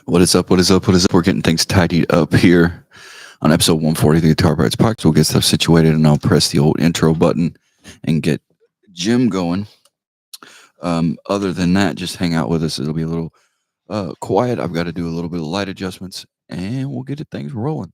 What is up? What is up? What is up? We're getting things tidied up here on episode 140 of the Guitar Bites Podcast. We'll get stuff situated and I'll press the old intro button and get Jim going. Other than that, just hang out with us. It'll be a little quiet. I've got to do a little bit of light adjustments and we'll get things rolling.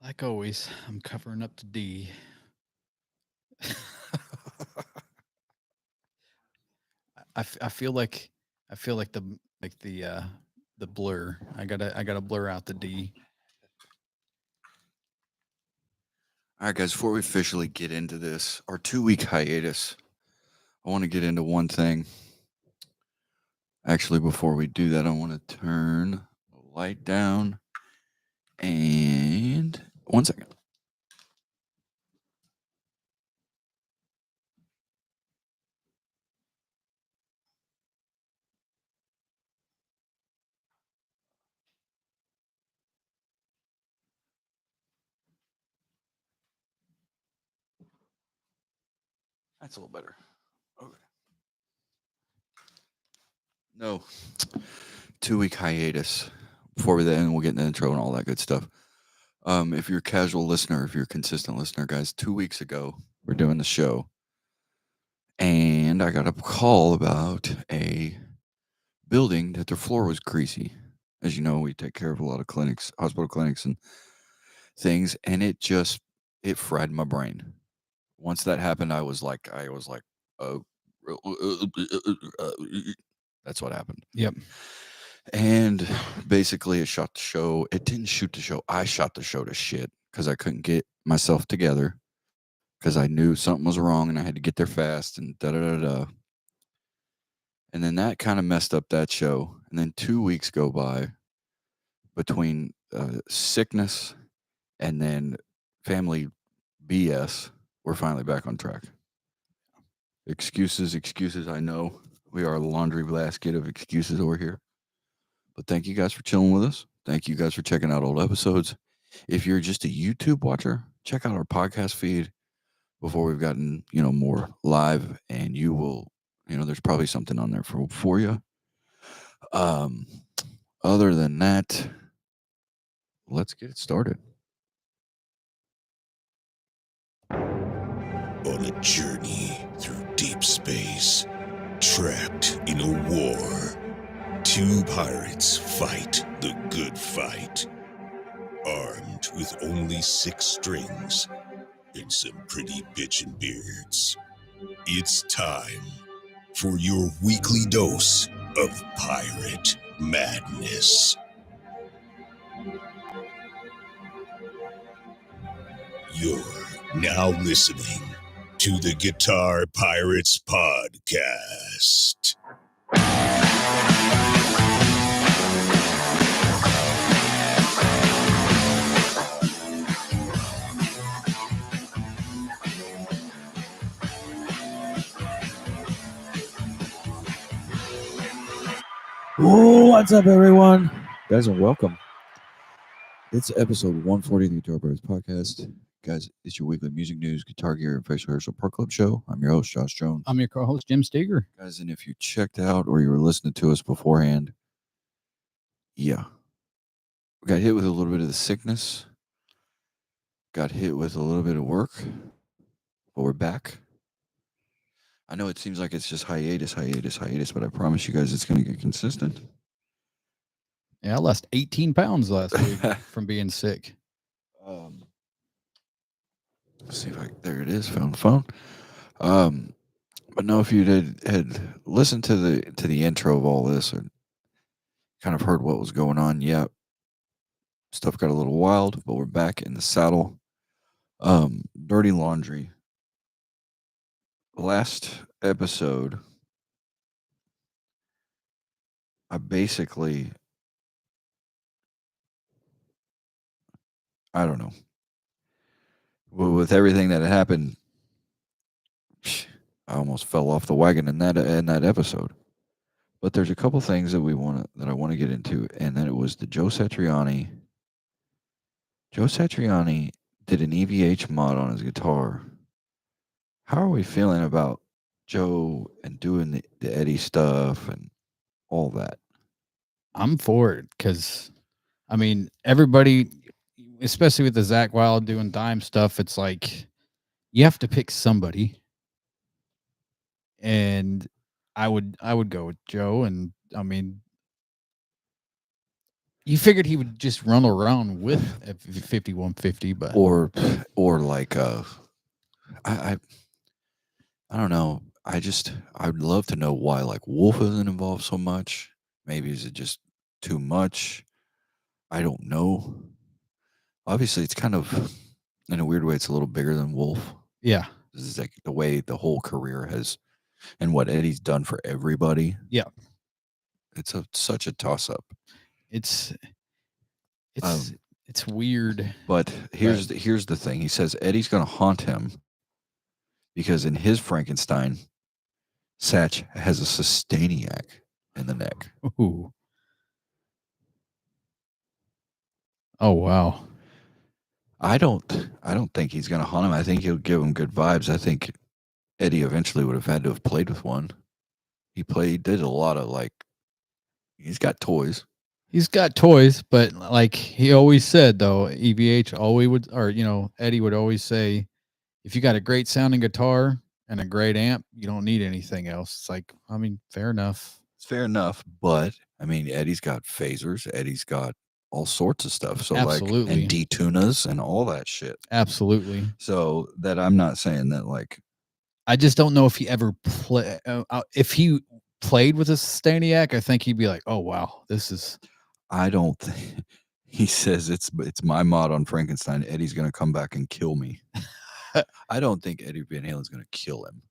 Like always, I'm covering up to D. I feel like the blur. I gotta blur out the D. All right, guys, before we officially get into this, our 2-week hiatus, I want to get into one thing. Actually, before we do that, I want to turn the light down. And 1 second. That's a little better. Okay. No. 2-week hiatus. Before we then, we'll get in the intro and all that good stuff. If you're a casual listener, if you're a consistent listener, guys, 2 weeks ago, we're doing the show. And I got a call about a building that their floor was greasy. As you know, we take care of a lot of clinics, hospital clinics and things. And it fried my brain. Once that happened, I was like, oh, that's what happened. Yep. And basically, it shot the show. It didn't shoot the show. I shot the show to shit because I couldn't get myself together because I knew something was wrong and I had to get there fast and da-da-da-da. And then that kind of messed up that show. And then 2 weeks go by between sickness and then family BS. We're finally back on track. Excuses, I know. We are a laundry basket of excuses over here. But thank you guys for chilling with us. Thank you guys for checking out old episodes. If you're just a YouTube watcher, check out our podcast feed before we've gotten, more live, and you will, there's probably something on there for you. Other than that, let's get it started. On a journey through deep space, trapped in a war, two pirates fight the good fight, armed with only 6 strings and some pretty bitchin' beards. It's time for your weekly dose of pirate madness. You're now listening to the Guitar Pirates Podcast. What's up, everyone? Guys, and welcome. It's episode 140 of the Guitar Pirates Podcast. Guys, it's your weekly music news, guitar gear, and face rehearsal park club show. I'm your host, Josh Jones. I'm your co-host, Jim Steger. Guys, and if you checked out or you were listening to us beforehand, yeah. We got hit with a little bit of the sickness. Got hit with a little bit of work. But we're back. I know it seems like it's just hiatus, but I promise you guys it's going to get consistent. Yeah, I lost 18 pounds last week from being sick. Let's see if there it is, found the phone. But no, if you had listened to the intro of all this and kind of heard what was going on, yeah, stuff got a little wild, but we're back in the saddle. Dirty laundry. Last episode, I don't know. With everything that had happened, I almost fell off the wagon in that episode. But there's a couple things that I want to get into, and then it was the Joe Satriani. Joe Satriani did an EVH mod on his guitar. How are we feeling about Joe and doing the Eddie stuff and all that? I'm for it because, I mean, everybody, especially with the Zach Wylde doing dime stuff, it's like you have to pick somebody. And I would go with Joe. And I mean, you figured he would just run around with a 5150, but Or like I don't know. I'd love to know why like Wolf isn't involved so much. Maybe is it just too much? I don't know. Obviously, it's kind of in a weird way. It's a little bigger than Wolf. yeah, This is like the way the whole career has, and what Eddie's done for everybody. Yeah. It's such a toss up. it's weird. But here's the thing. He says Eddie's going to haunt him because in his Frankenstein, Satch has a Sustainiac in the neck. Ooh. Oh wow. I don't think he's going to haunt him. I think he'll give him good vibes. I think Eddie eventually would have had to have played with one. He did a lot of like, he's got toys. He's got toys, but like he always said though, EVH always would, or Eddie would always say, if you got a great sounding guitar and a great amp, you don't need anything else. It's like, I mean, fair enough. It's fair enough, but I mean, Eddie's got phasers. Eddie's got all sorts of stuff. So Absolutely. like, and D-tunas and all that shit. Absolutely. So that I'm not saying that like, I just don't know if he ever if he played with a Sustainiac, I think he'd be like, oh wow, this is. I don't think he says it's my mod on Frankenstein. Eddie's gonna come back and kill me. I don't think Eddie Van Halen's gonna kill him.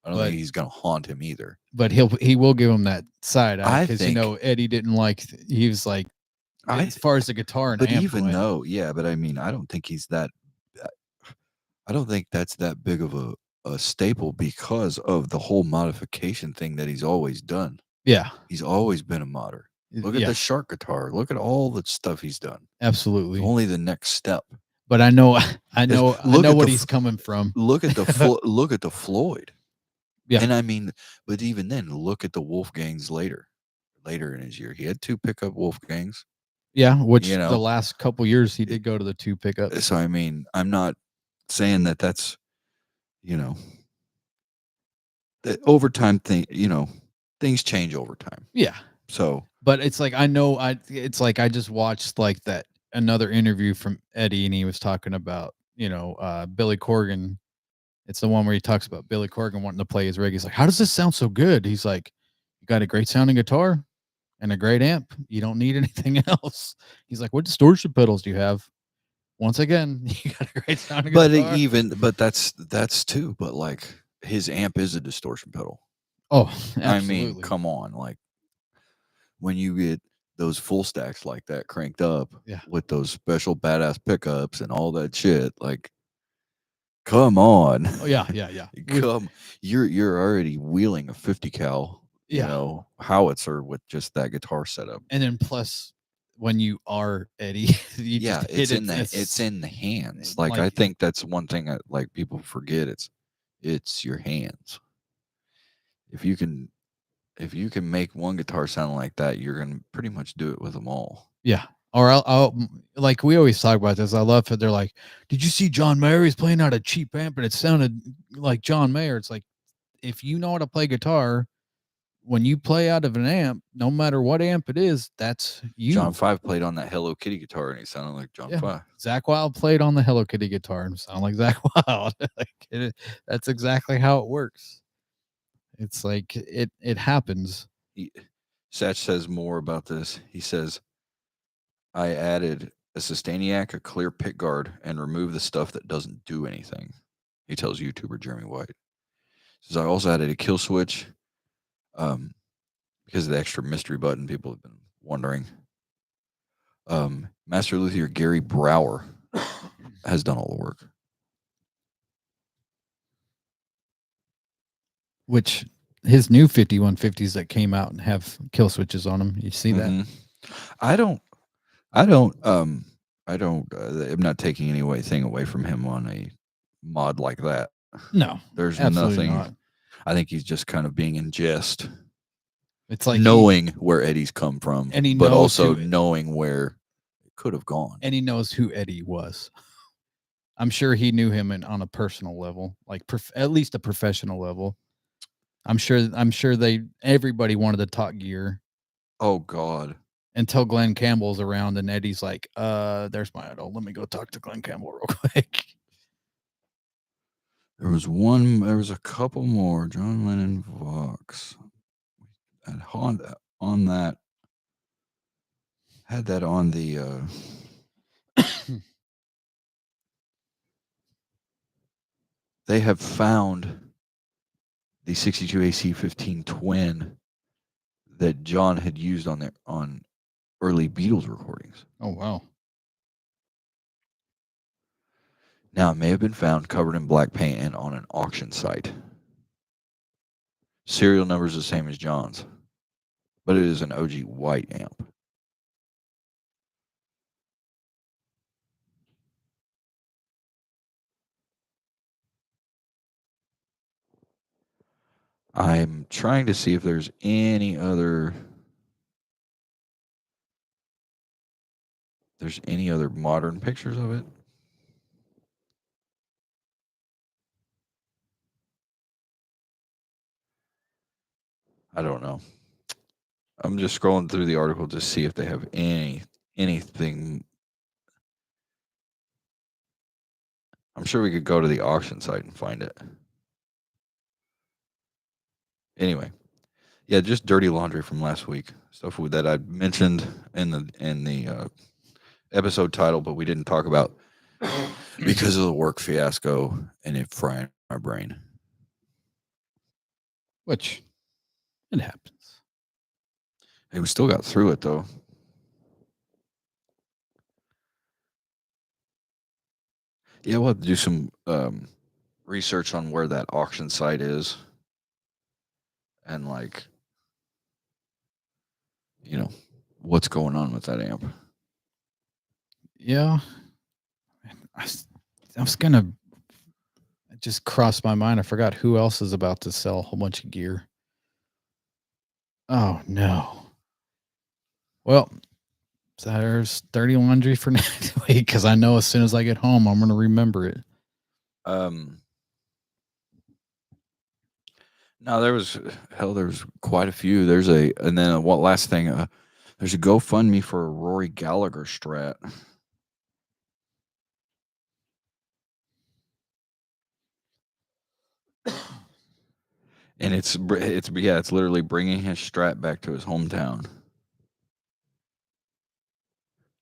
I don't think he's gonna haunt him either. But he will give him that side eye because think Eddie didn't like. He was like, as far as the guitar and but amp even went. though, yeah, but I mean, I don't think he's that. I don't think that's that big of a staple because of the whole modification thing that he's always done. Yeah, he's always been a modder. Look at the Shark guitar. Look at all the stuff he's done. Absolutely. It's only the next step. But I know what he's coming from. Look at the look at the Floyd. Yeah. And I mean, but even then, look at the Wolfgangs later in his year. He had 2 pickup Wolfgangs. Yeah, which the last couple years he did go to the 2 pickups. So I mean, I'm not saying that that's the overtime thing. Things change over time. Yeah. So, but it's like it's like I just watched like that another interview from Eddie, and he was talking about Billy Corgan. It's the one where he talks about Billy Corgan wanting to play his rig. He's like, "How does this sound so good?" He's like, "You got a great sounding guitar and a great amp. You don't need anything else." He's like, "What distortion pedals do you have?" Once again, you got a great sounding guitar. But that's too. But like his amp is a distortion pedal. Oh, absolutely. I mean, come on, like when you get those full stacks like that cranked up with those special badass pickups and all that shit, like, come on. Oh yeah. You're already wheeling a 50 cal, howitzer with just that guitar setup. And then plus when you are Eddie, it's in the hands. Like I think that's one thing that like people forget. It's your hands. If you can make one guitar sound like that, you're gonna pretty much do it with them all. Yeah. Or I'll like we always talk about this. I love it. They're like, "Did you see John Mayer? He's playing out a cheap amp, and it sounded like John Mayer." It's like, if you know how to play guitar, when you play out of an amp, no matter what amp it is, that's you. John 5 played on that Hello Kitty guitar, and he sounded like John 5. Zach Wylde played on the Hello Kitty guitar and sounded like Zach Wylde. That's exactly how it works. It's like it happens. Satch says more about this. He says, I added a Sustainiac, a clear pick guard, and removed the stuff that doesn't do anything. He tells YouTuber Jeremy White. He says, I also added a kill switch because of the extra mystery button. People have been wondering. Master luthier Gary Brower has done all the work. Which his new 5150s that came out and have kill switches on them. You see that? Mhm. I'm not taking anything away from him on a mod like that. No, There's absolutely nothing. not. I think he's just kind of being in jest, It's like knowing where Eddie's come from, and he but knows also who- knowing where it could have gone. and he knows who Eddie was. I'm sure he knew him on a personal level, like at least a professional level. I'm sure everybody wanted to talk gear Oh God. until Glenn Campbell's around and Eddie's like, there's my idol. Let me go talk to Glenn Campbell real quick. There was a couple more. John Lennon Vox. And on that. Had that on the they have found the 62 AC 15 twin that John had used on early Beatles recordings. Oh wow. Now it may have been found covered in black paint and on an auction site. Serial number is the same as John's, but it is an OG white amp. I'm trying to see if there's any other modern pictures of it. I don't know. I'm just scrolling through the article to see if they have anything. I'm sure we could go to the auction site and find it. Anyway, yeah, just dirty laundry from last week. Stuff that I mentioned in the episode title, but we didn't talk about because of the work fiasco and it frying my brain. Which it happens. Hey, we still got through it though. Yeah, we'll have to do some research on where that auction site is. And what's going on with that amp. Yeah. I was gonna. It just crossed my mind. I forgot who else is about to sell a whole bunch of gear. Oh no. Well, there's dirty laundry for next week because I know as soon as I get home, I'm gonna remember it. No, there was quite a few. And then what last thing? There's a GoFundMe for a Rory Gallagher Strat. And it's literally bringing his Strat back to his hometown.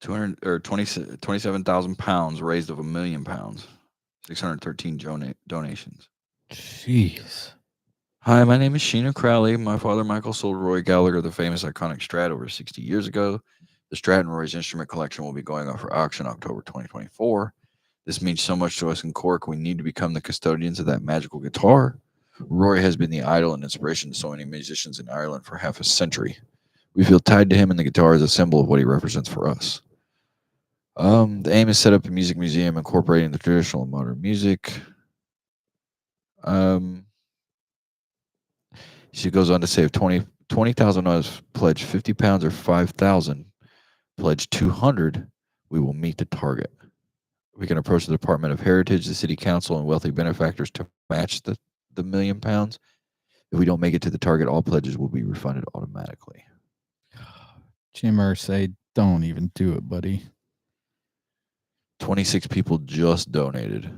27,000 pounds raised of 1 million pounds. 613 donations. Jeez. Hi, my name is Sheena Crowley. My father, Michael, sold Roy Gallagher the famous iconic Strat over 60 years ago. The Strat and Roy's instrument collection will be going up for auction October 2024. This means so much to us in Cork. We need to become the custodians of that magical guitar. Roy has been the idol and inspiration to so many musicians in Ireland for half a century. We feel tied to him, and the guitar is a symbol of what he represents for us. The aim is set up a music museum incorporating the traditional and modern music. She goes on to say if 20,000 of us pledge 50 pounds or 5,000, pledge 200, we will meet the target. We can approach the Department of Heritage, the City Council, and wealthy benefactors to match the £1 million. If we don't make it to the target, all pledges will be refunded automatically. Jim say, don't even do it, buddy. 26 people just donated.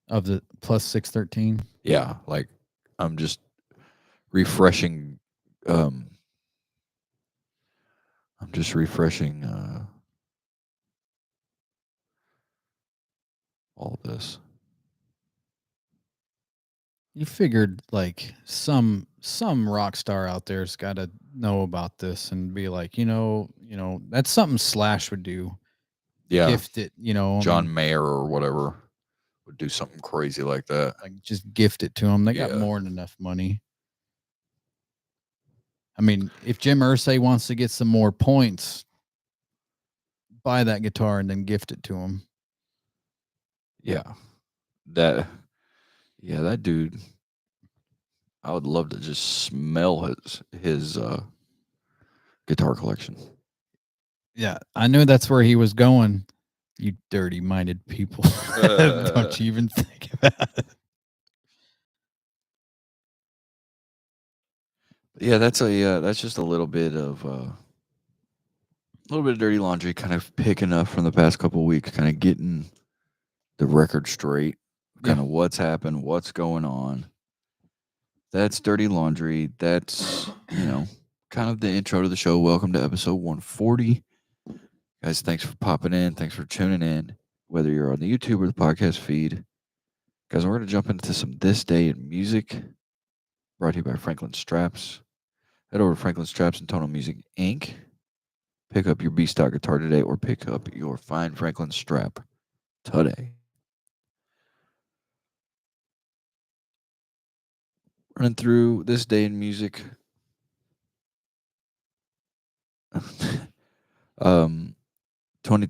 Of the plus 613? Yeah, I'm just refreshing. I'm just refreshing all this. You figured some rock star out there's got to know about this and be like, that's something Slash would do. Yeah, Gift it, John Mayer or whatever. would do something crazy like that. Like just gift it to them. They got Yeah. more than enough money. I mean, if Jim Irsay wants to get some more points, buy that guitar and then gift it to him. Yeah. That dude, I would love to just smell his guitar collection. Yeah, I knew that's where he was going. You dirty-minded people. Don't you even think about it. Yeah, that's just a little bit of dirty laundry, kind of picking up from the past couple of weeks, kind of getting the record straight, kind of what's happened, what's going on. That's dirty laundry. That's, kind of the intro to the show. Welcome to episode 140. Guys, thanks for popping in. Thanks for tuning in, whether you're on the YouTube or the podcast feed. Guys, we're going to jump into some This Day in Music, brought to you by Franklin Straps. Head over to Franklin Straps and Tonal Music, Inc. Pick up your B-Stock guitar today, or pick up your fine Franklin Strap today. Running through This Day in Music.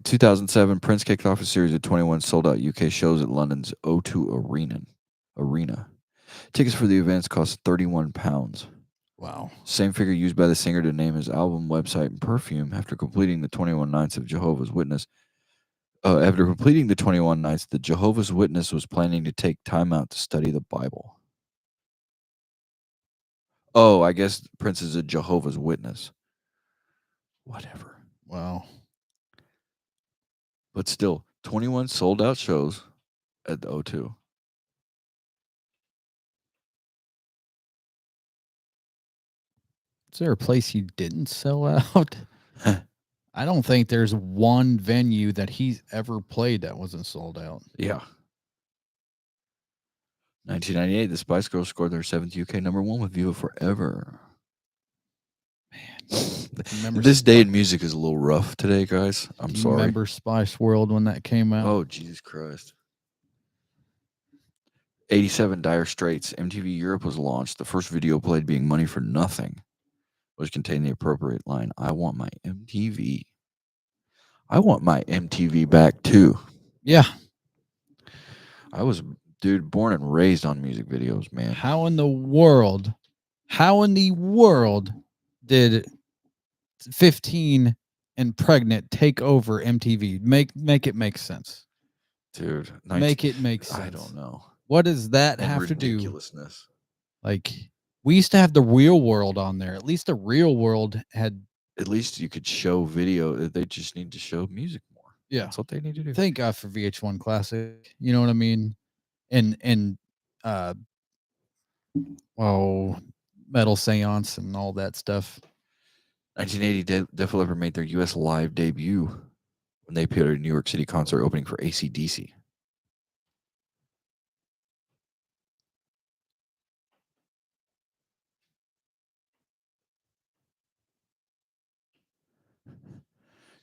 2007, Prince kicked off a series of 21 sold-out UK shows at London's O2 Arena. Tickets for the events cost £31. Wow. Same figure used by the singer to name his album, website, and perfume. After completing the 21 nights, the Jehovah's Witness was planning to take time out to study the Bible. Oh, I guess Prince is a Jehovah's Witness. Whatever. Wow. But still, 21 sold-out shows at the O2. Is there a place he didn't sell out? I don't think there's one venue that he's ever played that wasn't sold out. Yeah. 1998, the Spice Girls scored their 7th UK #1 with Viva Forever. Man. This Day in Music is a little rough today, guys. I'm sorry. Remember Spice World when that came out? Oh, Jesus Christ. 87, Dire Straits. MTV Europe was launched. The first video played, being Money for Nothing, which contained the appropriate line, I want my MTV. I want my MTV back, too. Yeah. I was, born and raised on music videos, man. How in the world did 15 and pregnant take over MTV? Make it make sense. Dude. Make it make sense. I don't know. What does that And have to do? ridiculousness. Like, we used to have The Real World on there. At least The Real World had... At least you could show video. They just need to show music more. Yeah. That's what they need to do. Thank God for VH1 Classic. You know what I mean? And Metal Seance and all that stuff. 1980, Def Leppard made their U.S. live debut when they appeared at a New York City concert opening for AC/DC.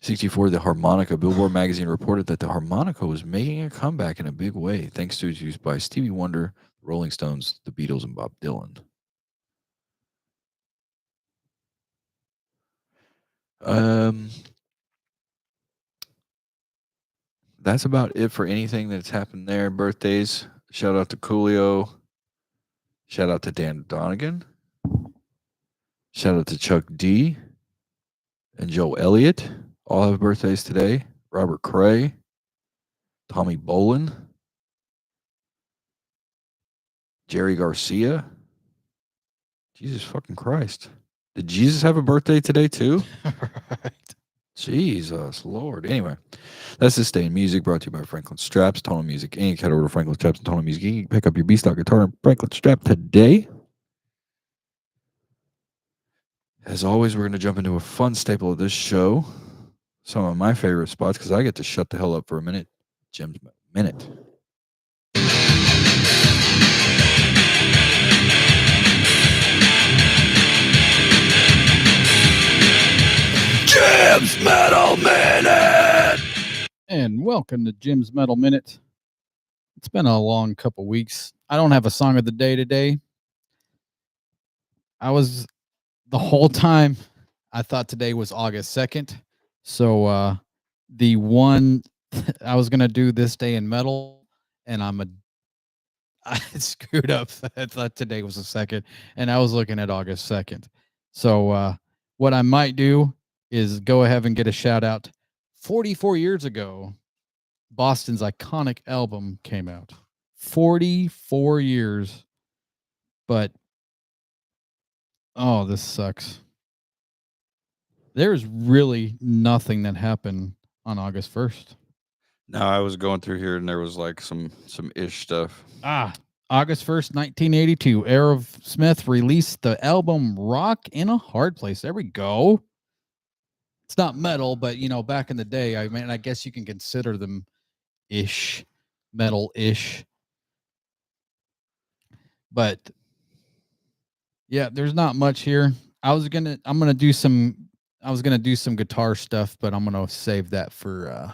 '64, the harmonica. Billboard magazine reported that the harmonica was making a comeback in a big way, thanks to its use by Stevie Wonder, Rolling Stones, the Beatles, and Bob Dylan. That's about it for anything that's happened there. Birthdays. Shout out to Coolio. Shout out to Dan Donegan. Shout out to Chuck D. And Joe Elliott. All have birthdays today. Robert Cray. Tommy Bolin. Jerry Garcia. Jesus fucking Christ. Did Jesus have a birthday today too? Right. Jesus Lord. Anyway, that's This Day in Music, brought to you by Franklin Straps, Tonal Music Inc. Head over to Franklin Straps and Tonal Music Inc. Pick up your B-Stock guitar and Franklin Strap today. As always, we're going to jump into a fun staple of this show. Some of my favorite spots, because I get to shut the hell up for a minute. Jim's Minute. Jim's Metal Minute! And welcome to Jim's Metal Minute. It's been a long couple weeks. I don't have a song of the day today. The whole time I thought today was August 2nd. So the one I was gonna do this day in metal, and I screwed up. I thought today was the 2nd, and I was looking at August 2nd. So what I might do is go ahead and get a shout out. 44 years ago, Boston's iconic album came out. 44 years. But oh, this sucks. There's really nothing that happened on August 1st. No, I was going through here and there was like some ish stuff. August 1st, 1982, Aerosmith released the album Rock in a Hard Place. There we go. It's not metal, but back in the day, I guess you can consider them metal-ish. But yeah, there's not much here. I was gonna do some guitar stuff, but I'm gonna save that for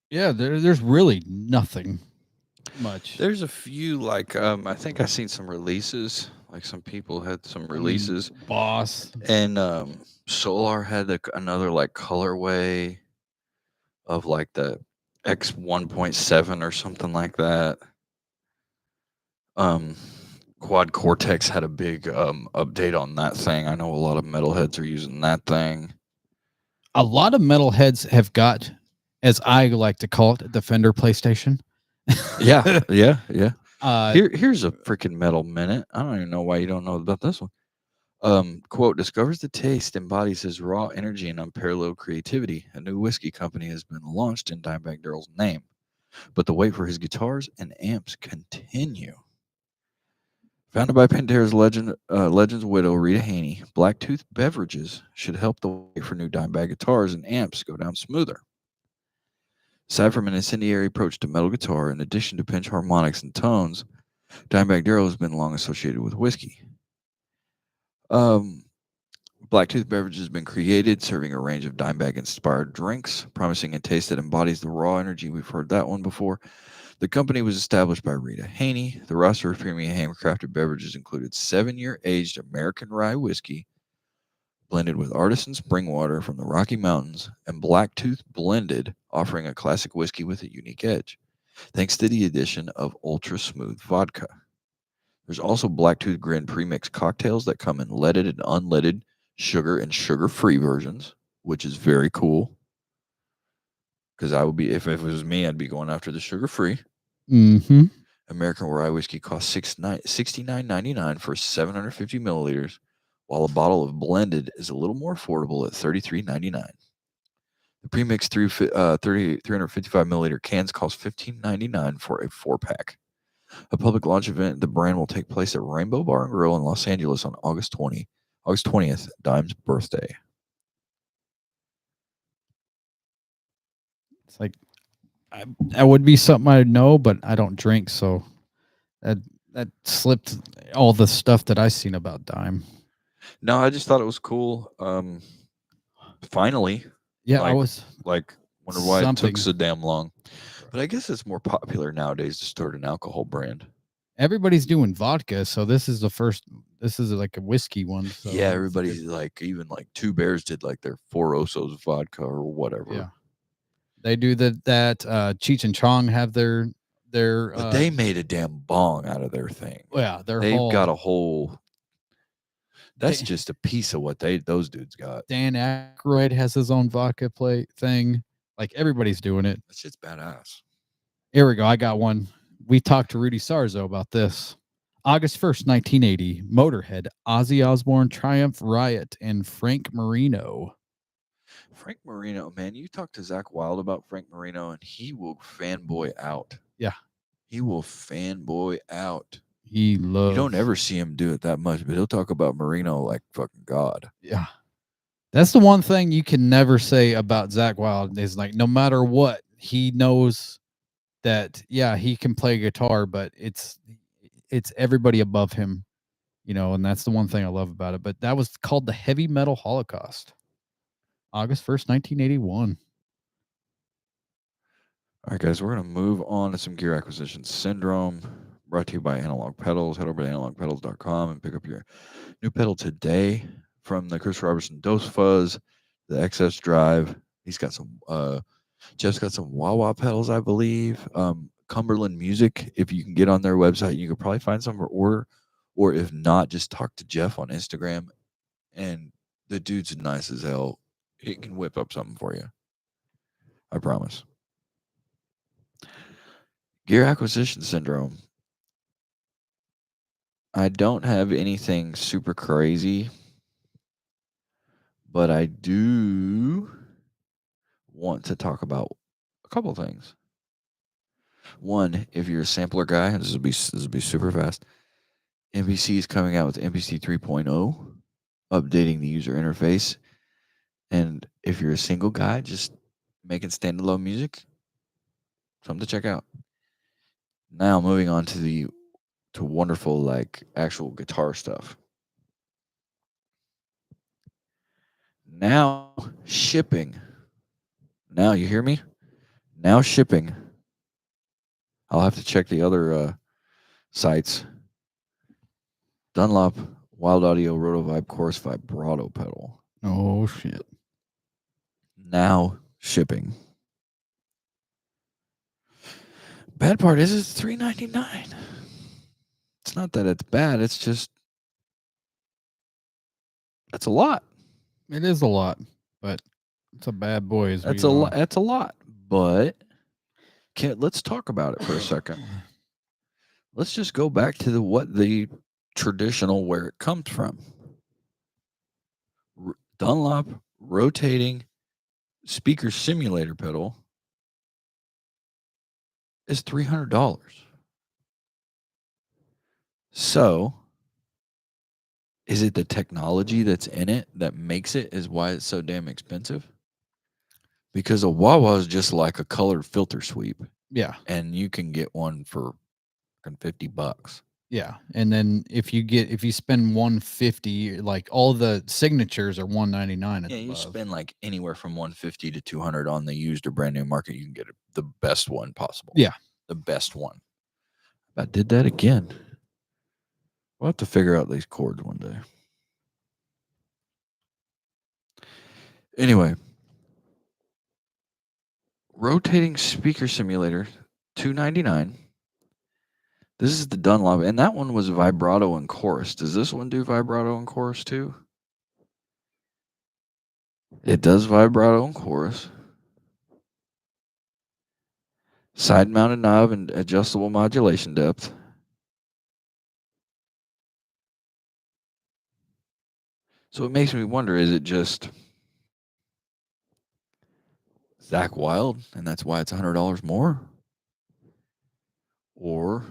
yeah, there's really nothing much. There's a few like I think I seen some releases. Like some people had some releases. Boss And Solar had another like colorway of like the X 1.7 or something like that. Quad Cortex had a big update on that thing. I know a lot of metalheads are using that thing. A lot of metalheads have got, as I like to call it, the Fender PlayStation. Yeah. Here's a freaking metal minute. I don't even know why you don't know about this one. Quote, discovers the taste, embodies his raw energy and unparalleled creativity. A new whiskey company has been launched in Dimebag Darrell's name, but the wait for his guitars and amps continue. Founded by Pantera's legend's widow, Rita Haney, Blacktooth Beverages should help the wait for new Dimebag guitars and amps go down smoother. Aside from an incendiary approach to metal guitar, in addition to pinch harmonics and tones, Dimebag Darrell has been long associated with whiskey. Blacktooth Beverage has been created, serving a range of Dimebag-inspired drinks, promising a taste that embodies the raw energy. We've heard that one before. The company was established by Rita Haney. The roster of premium handcrafted beverages included 7-year aged American rye whiskey, blended with artisan spring water from the Rocky Mountains, and Blacktooth Blended, offering a classic whiskey with a unique edge, thanks to the addition of ultra smooth vodka. There's also Blacktooth Grin premixed cocktails that come in leaded and unleaded sugar and sugar-free versions, which is very cool. Because I would be, if it was me, I'd be going after the sugar-free. Mm-hmm. American rye whiskey costs $69.99 for 750 milliliters, while a bottle of blended is a little more affordable at $33.99. The premixed 355 milliliter cans cost $15.99 for a 4-pack. A public launch event, the brand will take place at Rainbow Bar and Grill in Los Angeles on August 20th, Dime's birthday. It's like that would be something I'd know, but I don't drink, so that slipped all the stuff that I seen about Dime. No, I just thought it was cool. Finally. Yeah, like, I was like wonder why it took so damn long. But I guess it's more popular nowadays to start an alcohol brand. Everybody's doing vodka, so this is the first. This is like a whiskey one. So yeah, everybody's like, even like Two Bears did like their Four Osos vodka or whatever. Yeah, they do that. Cheech and Chong have their. But they made a damn bong out of their thing. Yeah, they've got a whole. That's just a piece of what those dudes got. Dan Aykroyd has his own vodka plate thing. Like everybody's doing it. That's just badass. Here we go. I got one. We talked to Rudy Sarzo about this. August 1st, 1980, Motorhead, Ozzy Osbourne, Triumph, Riot, and Frank Marino. Frank Marino, man, you talk to Zach Wylde about Frank Marino, and he will fanboy out. Yeah. He will fanboy out. He loves. You don't ever see him do it that much, but he'll talk about Marino like fucking God. Yeah. That's the one thing you can never say about Zach Wylde is like, no matter what, he knows that, yeah, he can play guitar, but it's everybody above him, and that's the one thing I love about it. But that was called the Heavy Metal Holocaust. August 1st, 1981. All right, guys, we're going to move on to some gear acquisition syndrome brought to you by Analog Pedals. Head over to analogpedals.com and pick up your new pedal today from the Chris Robertson Dose Fuzz, the XS Drive. He's got some, Jeff's got some wah-wah pedals, I believe. Cumberland Music, if you can get on their website, you could probably find some for order. Or if not, just talk to Jeff on Instagram. And the dude's nice as hell. He can whip up something for you. I promise. Gear acquisition syndrome. I don't have anything super crazy, but I do want to talk about a couple of things. One, if you're a sampler guy, and this will be super fast. MPC is coming out with MPC 3.0, updating the user interface. And if you're a single guy just making standalone music, something to check out. Now moving on to wonderful like actual guitar stuff. Now shipping. Now you hear me? Now shipping. I'll have to check the other sites. Dunlop Wylde Audio Rotovibe Chorus Vibrato pedal. Oh shit. Now shipping. Bad part is it's $3.99. It's not that it's bad, it's just that's a lot. It is a lot, but it's a bad boy. As That's we a know. lot. That's a lot. But let's talk about it for a second. Let's just go back to what the traditional where it comes from. Dunlop rotating speaker simulator pedal is $300. So, is it the technology that's in it that makes it is why it's so damn expensive? Because a wah-wah is just like a colored filter sweep. Yeah. And you can get one for $50. Yeah. And then if you spend 150, like all the signatures are 199. Yeah, you spend like anywhere from 150 to 200 on the used or brand new market. You can get the best one possible. Yeah. The best one. I did that again. We'll have to figure out these chords one day. Anyway, rotating speaker simulator, $299. This is the Dunlop, and that one was vibrato and chorus. Does this one do vibrato and chorus too? It does vibrato and chorus. Side mounted knob and adjustable modulation depth. So it makes me wonder, is it just Zach Wylde and that's why it's $100 more? Or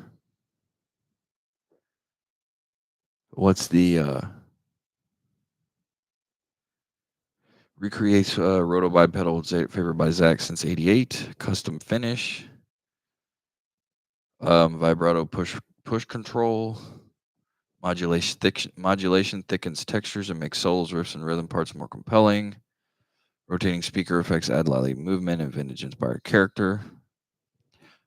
what's the recreates roto bipedal favored by Zach since '88, custom finish, vibrato push control, modulation thickens textures and makes solos, riffs, and rhythm parts more compelling. Rotating speaker effects add lively movement and vintage inspired character.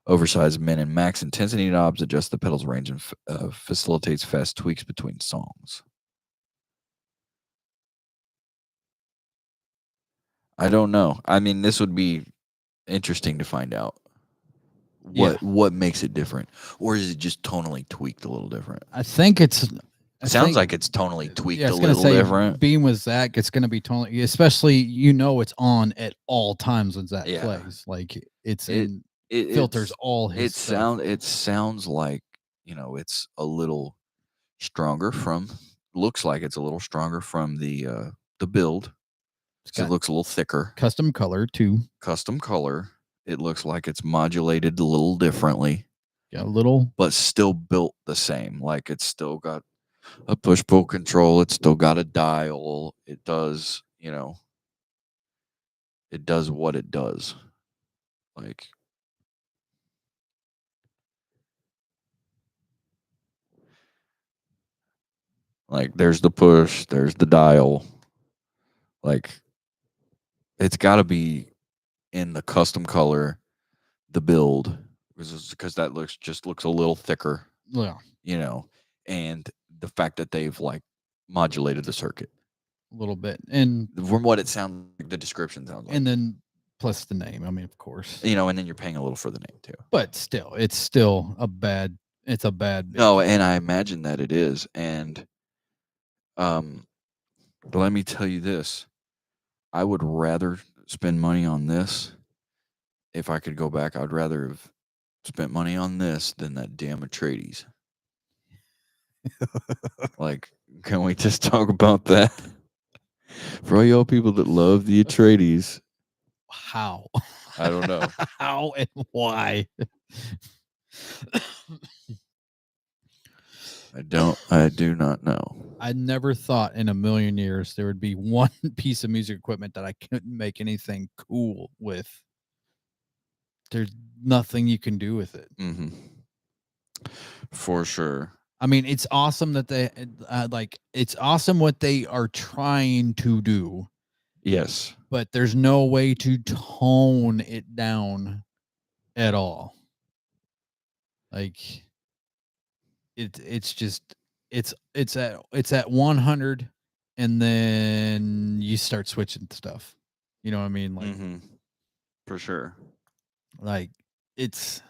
Oversized min and max intensity knobs adjust the pedal's range and facilitates fast tweaks between songs. I don't know. I mean, this would be interesting to find out. What makes it different, or is it just tonally tweaked a little different? I think it's. Sounds like it's tonally tweaked a it's little different. Being with Zach, it's going to be totally, especially it's on at all times when Zach plays. Like it filters all his stuff. It sounds like it's a little stronger looks like it's a little stronger from the build. So it looks a little thicker. Custom color too. Custom color. It looks like it's modulated a little differently. Yeah, a little, but still built the same. Like it's still got a push-pull control. It's still got a dial. It does, it does what it does. Like there's the push, there's the dial. Like it's got to be in the custom color, the build, because that looks a little thicker, Yeah, and the fact that they've like modulated the circuit a little bit, and from what it sounds like, the description sounds like, and then plus the name. I mean, of course, and then you're paying a little for the name too. but still, it's still a bad. It's a bad. No, and I imagine that it is, and let me tell you this: I would rather spend money on this if I could go back. I'd rather have spent money on this than that damn Atreides. Like, can we just talk about that? For all y'all people that love the Atreides, How? I don't know. How and why? I do not know. I never thought in a million years there would be one piece of music equipment that I couldn't make anything cool with. There's nothing you can do with it. Mm-hmm. For sure. I mean, it's awesome that they it's awesome what they are trying to do, Yes. but there's no way to tone it down at all. Like it's just it's at 100, and then you start switching stuff. You know what I mean? Like Mm-hmm. For sure. like it's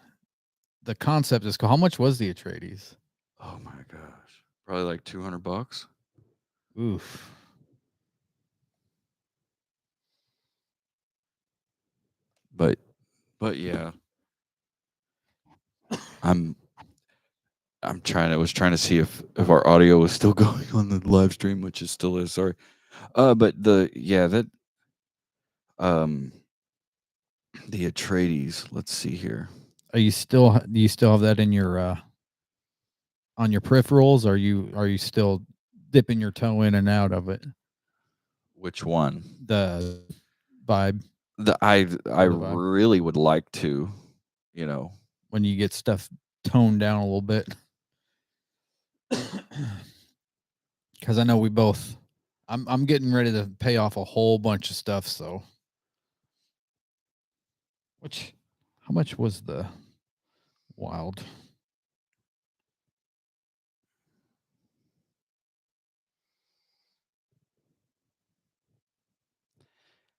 the concept is cool. How much was the Atreides? Oh my gosh. Probably like $200. Oof. But yeah. I was trying to see if our audio was still going on the live stream, which it still is, sorry. But the Atreides, let's see here. Do you still have that in your on your peripherals? Are you still dipping your toe in and out of it? Which one? The vibe. I Vibe. really would like to, When you get stuff toned down a little bit. Because I know we both I'm getting ready to pay off a whole bunch of stuff, so how much was the Wylde?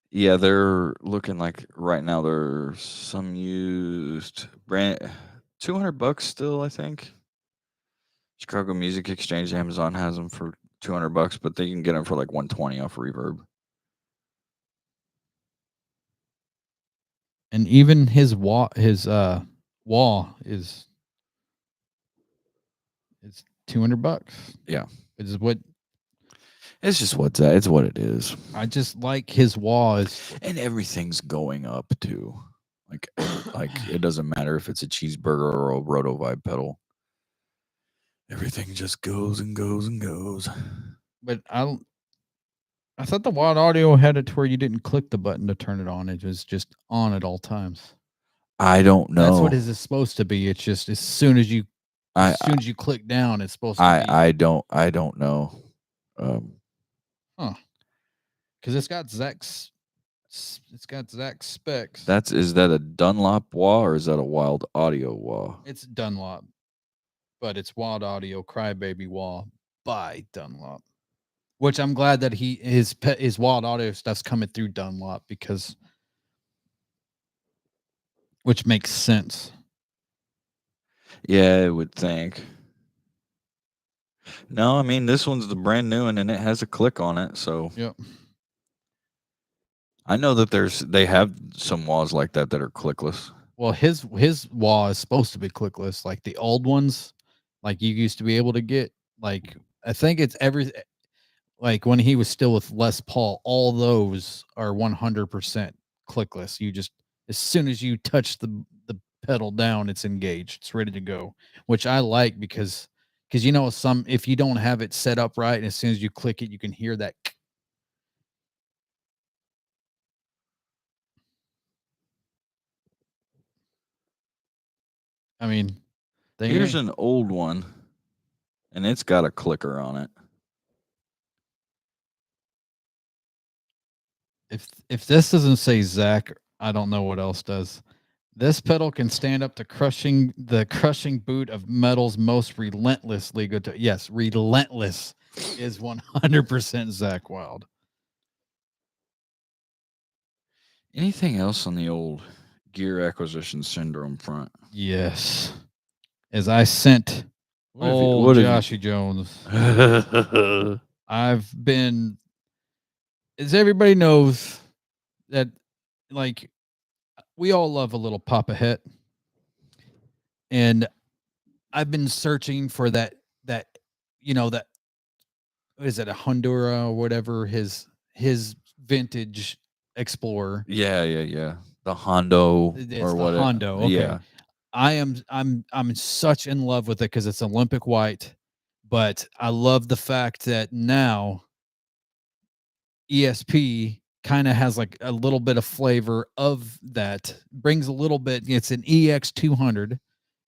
Yeah, they're looking like right now there's some used brand $200 still, I think. Chicago Music Exchange, Amazon has them for $200, but they can get them for like 120 off Reverb. And even his wall is $200. Yeah. It's It's what it is. I just like his wall is, And everything's going up too. Like it doesn't matter if it's a cheeseburger or a Rotovibe pedal. Everything just goes and goes and goes. but I thought the Wylde Audio had it to where you didn't click the button to turn it on. It was just on at all times. I don't know. That's what it is supposed to be. It's just as soon as you click down, it's supposed to be. I don't know. Because it's got Zach's specs. Is that a Dunlop wah or is that a Wylde Audio wah? It's Dunlop, but it's Wylde Audio Crybaby wah by Dunlop. Which I'm glad that his Wylde Audio stuff's coming through Dunlop which makes sense. Yeah, I would think. No, I mean this one's the brand new one and it has a click on it, so Yep. I know that they have some wahs like that are clickless. Well, his wah is supposed to be clickless, like the old ones, like you used to be able to get. Like I think it's like when he was still with Les Paul, all those are 100% clickless. You just as soon as you touch the pedal down, it's engaged, it's ready to go, which I like because if you don't have it set up right, and as soon as you click it, you can hear that. I mean, Here's an old one, and it's got a clicker on it. If this doesn't say Zach, I don't know what else does. This pedal can stand up to the crushing boot of metal's most relentless legato. Yes, relentless is 100% Zach Wylde. Anything else on the old gear acquisition syndrome front? Yes. As I sent old Joshy Jones, I've been, as everybody knows, that like we all love a little Papa Hit. And I've been searching for that that what is it, a Honduras or whatever, his vintage Explorer. Yeah. The Hondo It's or the what? Hondo. Okay. Yeah. I'm such in love with it because it's Olympic white, but I love the fact that now ESP kind of has like a little bit of flavor of that, brings a little bit. It's an EX200.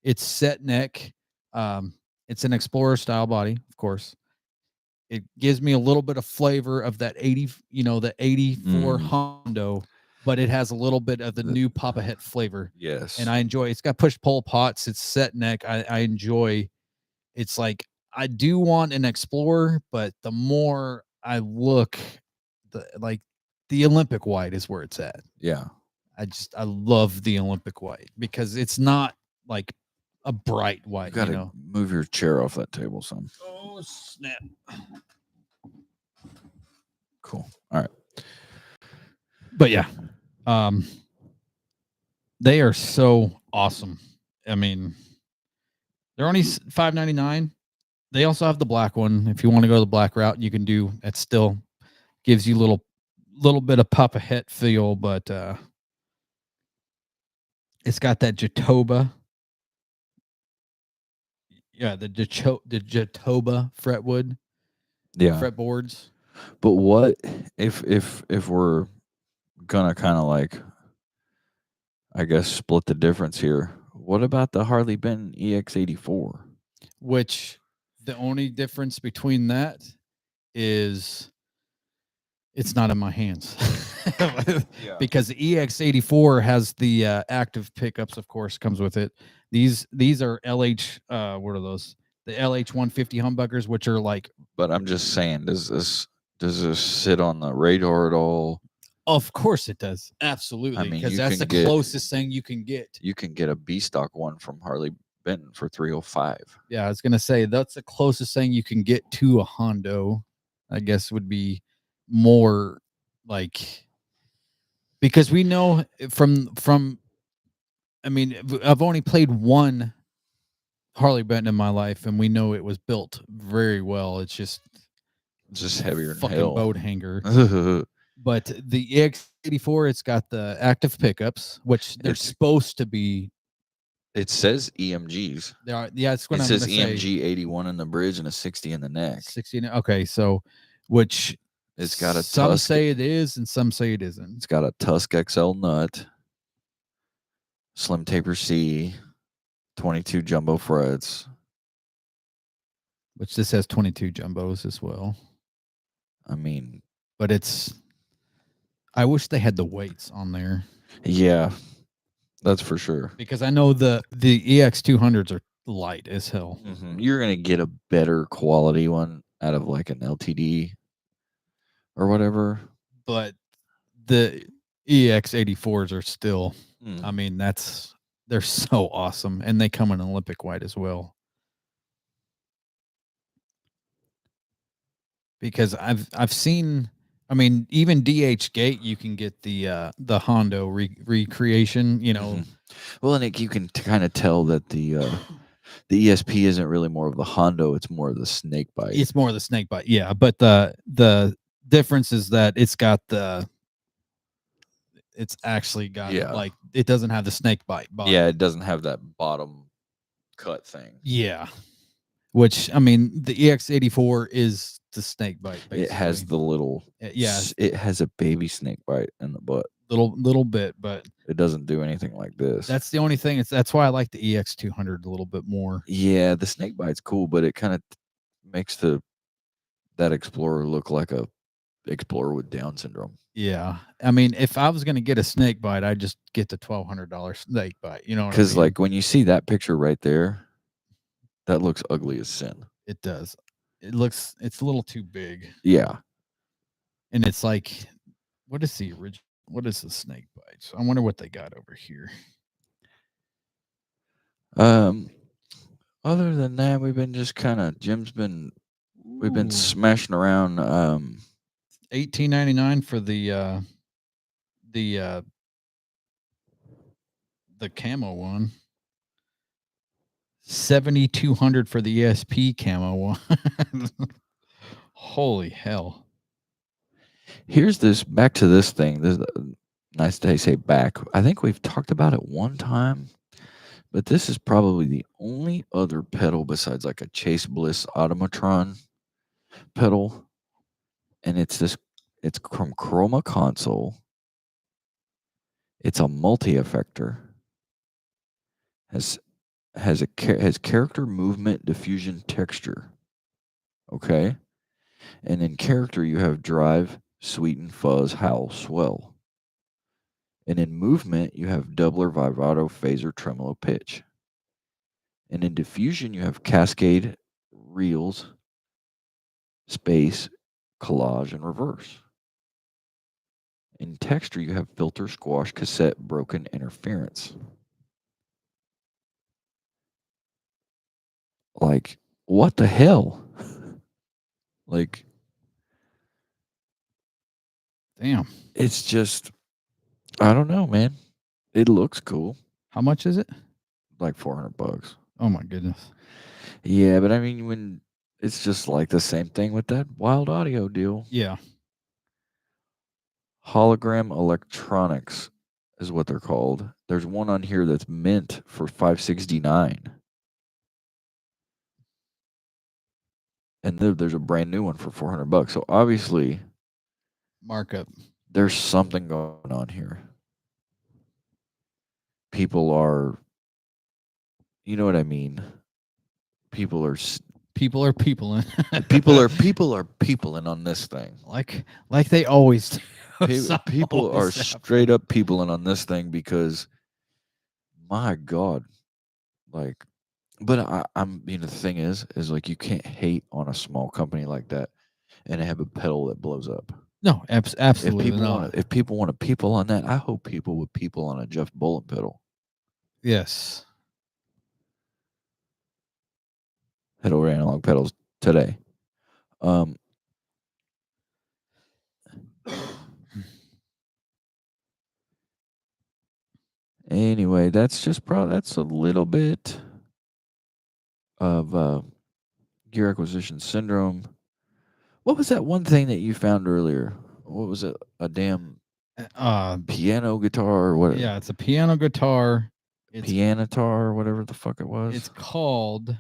It's set neck. It's an Explorer style body, of course. It gives me a little bit of flavor of that 80, the 84 Hondo, but it has a little bit of the new Papa Hit flavor. Yes. And I enjoy it. It's got push pull pots. It's set neck. I enjoy. It's like I do want an Explorer, but the more I look, the Olympic white is where it's at. Yeah. I love the Olympic white because it's not like a bright white. You gotta move your chair off that table some. Oh snap. Cool. All right. But yeah, they are so awesome. I mean, they're only $5.99. They also have the black one. If you want to go the black route, you can do. It still gives you little bit of Papa Hit feel, but it's got that Jatoba. Yeah, the Jatoba fretwood. Yeah. Fretboards. But what if we're gonna kind of like, I guess, split the difference here? What about the Harley Benton EX84? Which the only difference between that is it's not in my hands. Because the EX84 has the active pickups, of course, comes with it. These are LH what are those? The LH150 humbuckers, which are like. But I'm just saying, does this sit on the radar at all? Of course it does. Absolutely. Because that's the closest thing you can get. You can get a B stock one from Harley Benton for $305. Yeah, I was gonna say that's the closest thing you can get to a Hondo. I guess would be more like, because we know from I mean, I've only played one Harley Benton in my life, and we know it was built very well. It's just heavier than hell. Boat hanger. But the EX84, it's got the active pickups, which they're supposed to be. It says EMGs. They are, yeah, it's what it I'm says gonna EMG 81 in the bridge and a 60 in the neck. 60. Okay, so which it's got a some Tusk, say it is and some say it isn't. It's got a Tusk XL nut, slim taper C, 22 jumbo frets. Which this has 22 jumbos as well. I mean, but I wish they had the weights on there. Yeah, that's for sure. Because I know the EX200s are light as hell. Mm-hmm. You're going to get a better quality one out of like an LTD or whatever. But the EX84s are still, I mean, they're so awesome. And they come in Olympic white as well. Because I've seen, I mean, even DH Gate, you can get the Hondo recreation, you know. Mm-hmm. Well, and you can kind of tell that the ESP isn't really more of the Hondo; it's more of the snake bite. It's more of the snake bite, yeah. But the difference is that it's actually got like, it doesn't have the snake bite bottom. Yeah, it doesn't have that bottom cut thing. Yeah, which I mean, the EX84 is the snake bite. Basically. It has the little. Yeah, it has a baby snake bite in the butt. Little bit, but it doesn't do anything like this. That's the only thing. That's why I like the EX200 a little bit more. Yeah, the snake bite's cool, but it kind of makes that Explorer look like a explorer with Down syndrome. Yeah. I mean, if I was going to get a snake bite, I'd just get the $1,200 snake bite. You know what I Because mean? like when you see that picture right there, that looks ugly as sin. It does. It's a little too big. Yeah. And it's like, what is the original? What is the snake bites? I wonder what they got over here. Other than that, we've been just kind of we've been Ooh. smashing around. $18.99 for the camo one. $7,200 for the ESP camo one. Holy hell! Here's back to this thing. This nice to say back. I think we've talked about it one time, but this is probably the only other pedal besides like a Chase Bliss Automatron pedal, and it's from Chroma Console. It's a multi-effector. Has character, movement, diffusion, texture. Okay, and in character you have drive, sweeten, fuzz, howl, swell. And in movement you have doubler, vibrato, phaser, tremolo, pitch. And in diffusion you have cascade, reels, space, collage, and reverse. In texture you have filter, squash, cassette, broken, interference. Like, what the hell? Like, Damn. it's just, I don't know, man. It looks cool. How much is it? Like $400. Oh my goodness. Yeah, but I mean, when it's just like the same thing with that Wylde Audio deal. Yeah. Hologram electronics is what they're called. There's one on here that's mint for $569. And there's a brand new one for $400. So obviously, Markup. there's something going on here. People are, you know what I mean? People are peopling. people are peopling on this thing. like they always do. People are straight up peopling on this thing because, my God, like, but I'm, you know, the thing is like you can't hate on a small company like that and have a pedal that blows up. No, absolutely not. If people want to people on that, I hope people would people on a Jeff Bullen pedal. Yes. Head over to Analog Pedals today. Anyway, that's a little bit of gear acquisition syndrome. What was that one thing that you found earlier? What was it? A damn piano guitar or what? Yeah, it's a piano guitar. It's pianitar or whatever the fuck it was. It's called.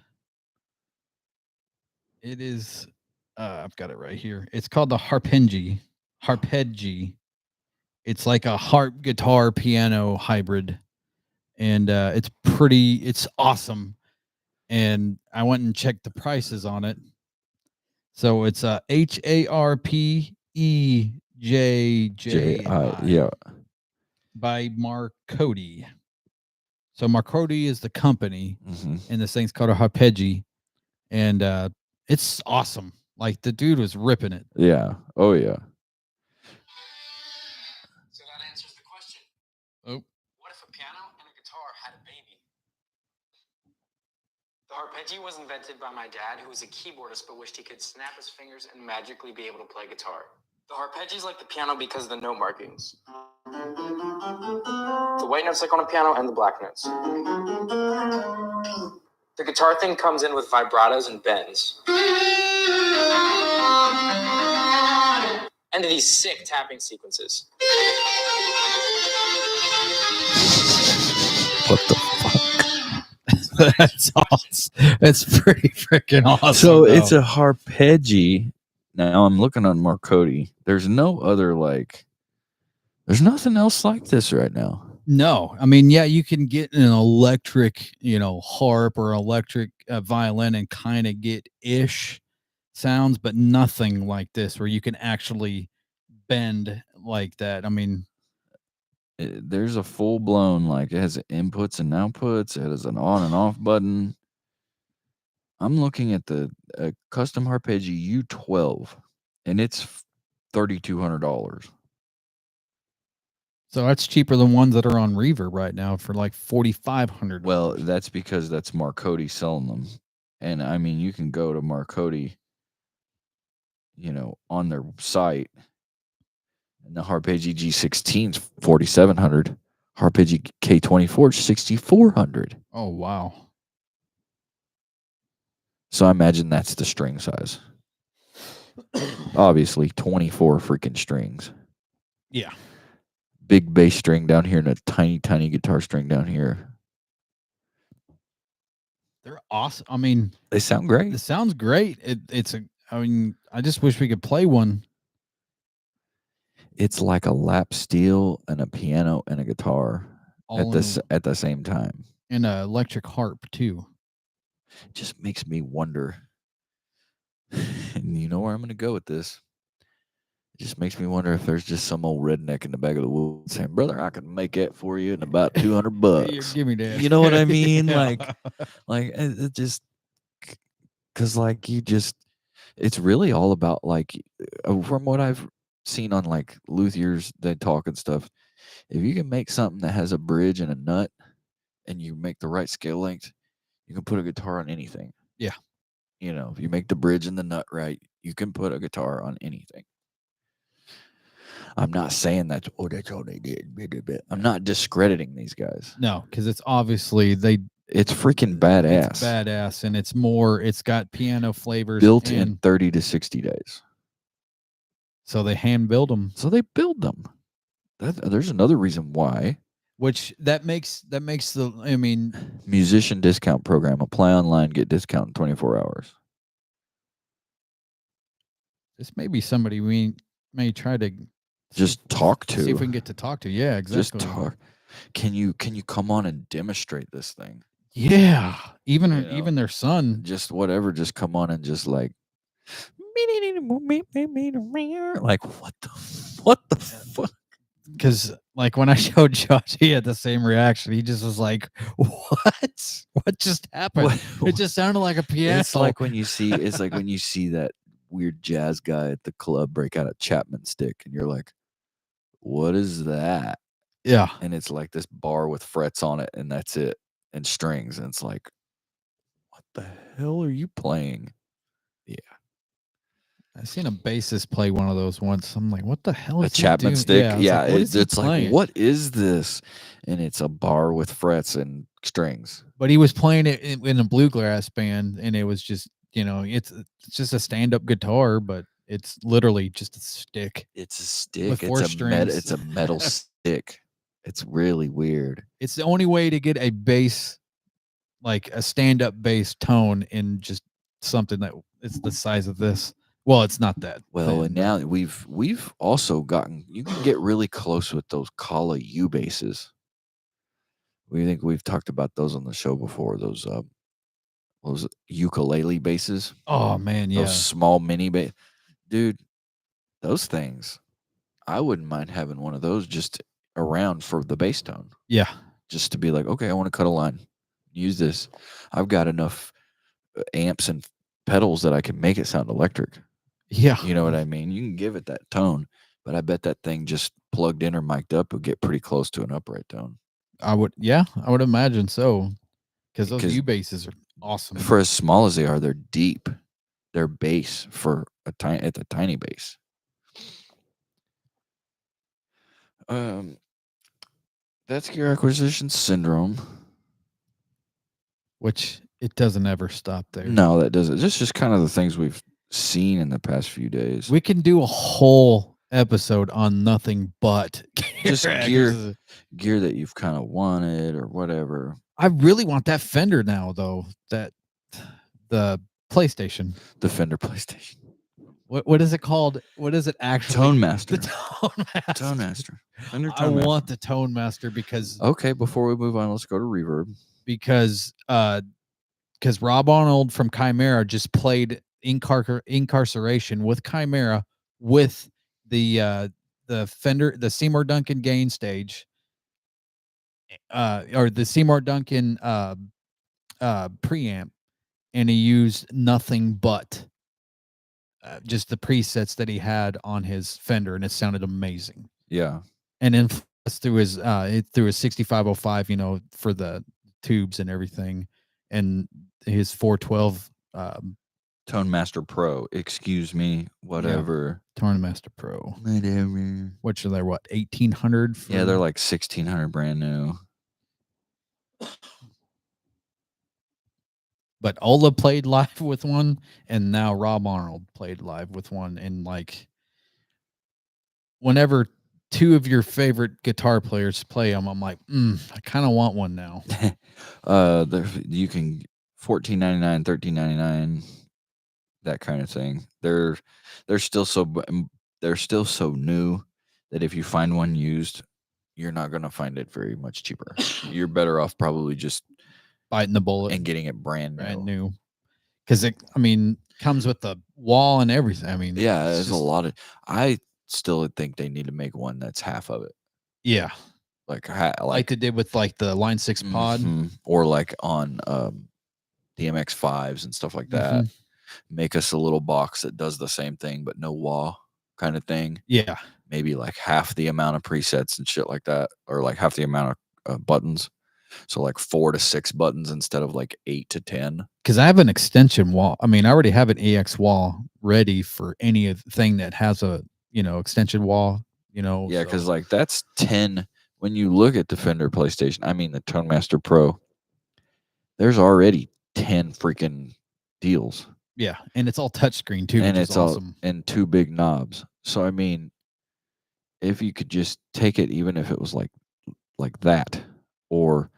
It is. I've got it right here. It's called the Harpeggi. It's like a harp, guitar, piano hybrid, and it's awesome. And I went and checked the prices on it. So it's HARPEJJI. Yeah. By Marcodi. So Marcodi is the company, and this thing's called a Harpeggi, and it's awesome. Like the dude was ripping it. Yeah. Oh yeah. So that answers the question. Oh. What if a piano and a guitar had a baby? The Harpeggi was invented by my dad, who was a keyboardist but wished he could snap his fingers and magically be able to play guitar. The Harpeggi is like the piano because of the note markings. The white notes like on a piano and the black notes. The guitar thing comes in with vibratos and bends. And these sick tapping sequences. What the fuck? That's awesome. That's pretty freaking awesome. So it's a Harpeggi. Now I'm looking on Marcodi. There's no other there's nothing else like this right now. No, I mean, yeah, you can get an electric, harp or electric violin and kind of get ish sounds, but nothing like this where you can actually bend like that. I mean, There's a full blown, like, it has inputs and outputs. It has an on and off button. I'm looking at the custom Arpeggi U12, and it's $3,200. so that's cheaper than ones that are on Reverb right now for like $4,500. Well, that's because that's Marconi selling them. And I mean, you can go to Marconi, on their site, and the Arpeggi G16 is $4,700. Arpeggi K24 is $6,400. Oh wow. So I imagine that's the string size. Obviously, 24 freaking strings. Yeah. Big bass string down here and a tiny, tiny guitar string down here. They're awesome. I mean, They sound great. it sounds great. I mean, I just wish we could play one. It's like a lap steel and a piano and a guitar at the same time. And an electric harp too. It just makes me wonder. And you know where I'm going to go with this. It just makes me wonder if there's just some old redneck in the back of the woods saying, "Brother, I can make that for you in about $200." Give me that. You know what I mean? Yeah. Like it just, because like it's really all about, like, from what I've seen on like luthiers, they talk and stuff. If you can make something that has a bridge and a nut, and you make the right scale length, you can put a guitar on anything. Yeah. If you make the bridge and the nut right, you can put a guitar on anything. I'm not saying that's all they did. I'm not discrediting these guys. No, because it's obviously It's freaking badass. It's badass, and it's got piano flavors built in 30 to 60 days. So they hand build them. So they build them. There's another reason why. Which that makes Musician discount program. Apply online, get discount in 24 hours. This may be somebody we may try to just talk to. See if we can get to talk to. Yeah, exactly. Just talk. Can you come on and demonstrate this thing? Yeah. Even their son. Just whatever. Just come on and just like what the fuck? Because like when I showed Josh, he had the same reaction. He just was like, "What? What just happened?" It just sounded like a piano. It's like when you see that weird jazz guy at the club break out a Chapman stick, and you're like, "What is that?" Yeah. And it's like this bar with frets on it, and that's it, and strings, and it's like, what the hell are you playing? Yeah. I seen a bassist play one of those once. I'm like, what the hell is a Chapman stick? Yeah, it's like, what is this? And it's a bar with frets and strings. But he was playing it in a bluegrass band, and it was just, it's just a stand-up guitar, but it's literally just a stick. It's a stick. With four strings. It's a metal stick. It's really weird. It's the only way to get a bass, like a stand-up bass tone in just something that it's the size of this. Well, it's not that. Well, and now we've also gotten, you can get really close with those Kala U basses. We think we've talked about those on the show before. Those ukulele basses. Oh man, yeah. Those small mini bass. Dude, those things, I wouldn't mind having one of those just around for the bass tone. Yeah. Just to be like, okay, I want to cut a line. Use this. I've got enough amps and pedals that I can make it sound electric. Yeah. You know what I mean? You can give it that tone, but I bet that thing just plugged in or mic'd up would get pretty close to an upright tone. I would imagine so. Because those U basses are awesome. For as small as they are, they're deep. They're bass for at the tiny bass. That's gear acquisition syndrome. Which it doesn't ever stop there. No, that doesn't. This is just kind of the things we've seen in the past few days. We can do a whole episode on nothing but just gear that you've kind of wanted or whatever. I really want that Fender now, though. The PlayStation. The Fender PlayStation. What is it called? What is it actually? Tone Master. The Tone Master. Tone Master. Fender Tone Master. Want the Tone Master because. Okay, before we move on, let's go to reverb. Because Rob Arnold from Chimera just played Incarceration with Chimera with the Fender, the Seymour Duncan gain stage, or the Seymour Duncan preamp, and he used nothing but just the presets that he had on his Fender, and it sounded amazing. Yeah. And then through his 6505, for the tubes and everything, and his 412 Tone Master Pro, excuse me, whatever. Tone Master Pro. Whatever. Which are they, what, 1800? Yeah, they're like 1600 brand new. But Ola played live with one, and now Rob Arnold played live with one. And like, whenever two of your favorite guitar players play them, I'm like, I kind of want one now. You can $14.99, $13.99, that kind of thing. They're still so new that if you find one used, you're not gonna find it very much cheaper. You're better off probably just biting the bullet and getting it brand new. Because it comes with the wall and everything. I mean, yeah, there's a lot of. I still think they need to make one that's half of it. Yeah, like they did with like the Line 6 pod, or like on the MX5s and stuff like that. Make us a little box that does the same thing but no wah kind of thing. Yeah, maybe like half the amount of presets and shit like that, or like half the amount of buttons. So like 4 to 6 buttons instead of like 8 to 10. Because I have an extension wall. I mean, I already have an EX wall ready for anything that has a extension wall. Yeah, because like that's 10. When you look at the Fender PlayStation, I mean the Tone Master Pro, there's already 10 freaking deals. Yeah, and it's all touchscreen too, and which is awesome. all and 2 big knobs. So I mean, if you could just take it, even if it was like that, or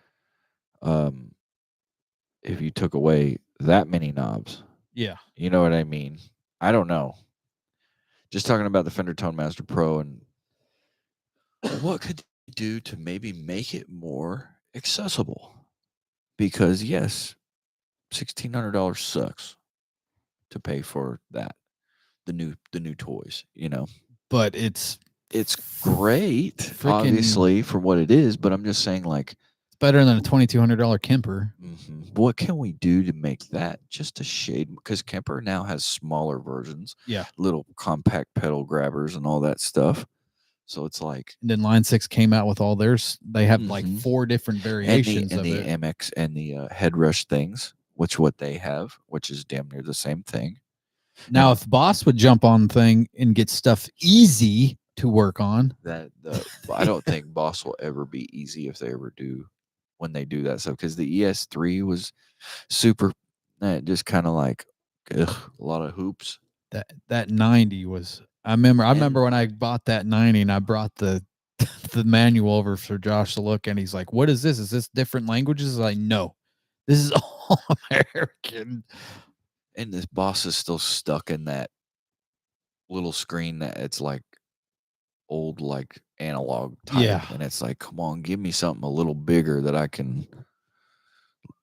if you took away that many knobs, yeah, you know what I mean. I don't know. Just talking about the Fender Tone Master Pro, and what could you do to maybe make it more accessible? Because yes, $1,600 sucks to pay for that. The new toys, But it's great, obviously, for what it is. But I'm just saying, like, it's better than a $2,200 Kemper. What can we do to make that just a shade? Because Kemper now has smaller versions, little compact pedal grabbers and all that stuff. So it's like, and then Line 6 came out with all theirs. They have like 4 different variations and of the it. MX and the headrush things, what they have, which is damn near the same thing. Now, if Boss would jump on thing and get stuff easy to work on, I don't think Boss will ever be easy if they ever do, when they do that stuff, because the ES3 was super, just kind of like a lot of hoops. That 90 was. I remember when I bought that 90 and I brought the manual over for Josh to look, and he's like, "What is this? Is this different languages?" I no, this is all American. And this Boss is still stuck in that little screen that it's like old, like analog type. Yeah. And it's like, come on, give me something a little bigger that I can,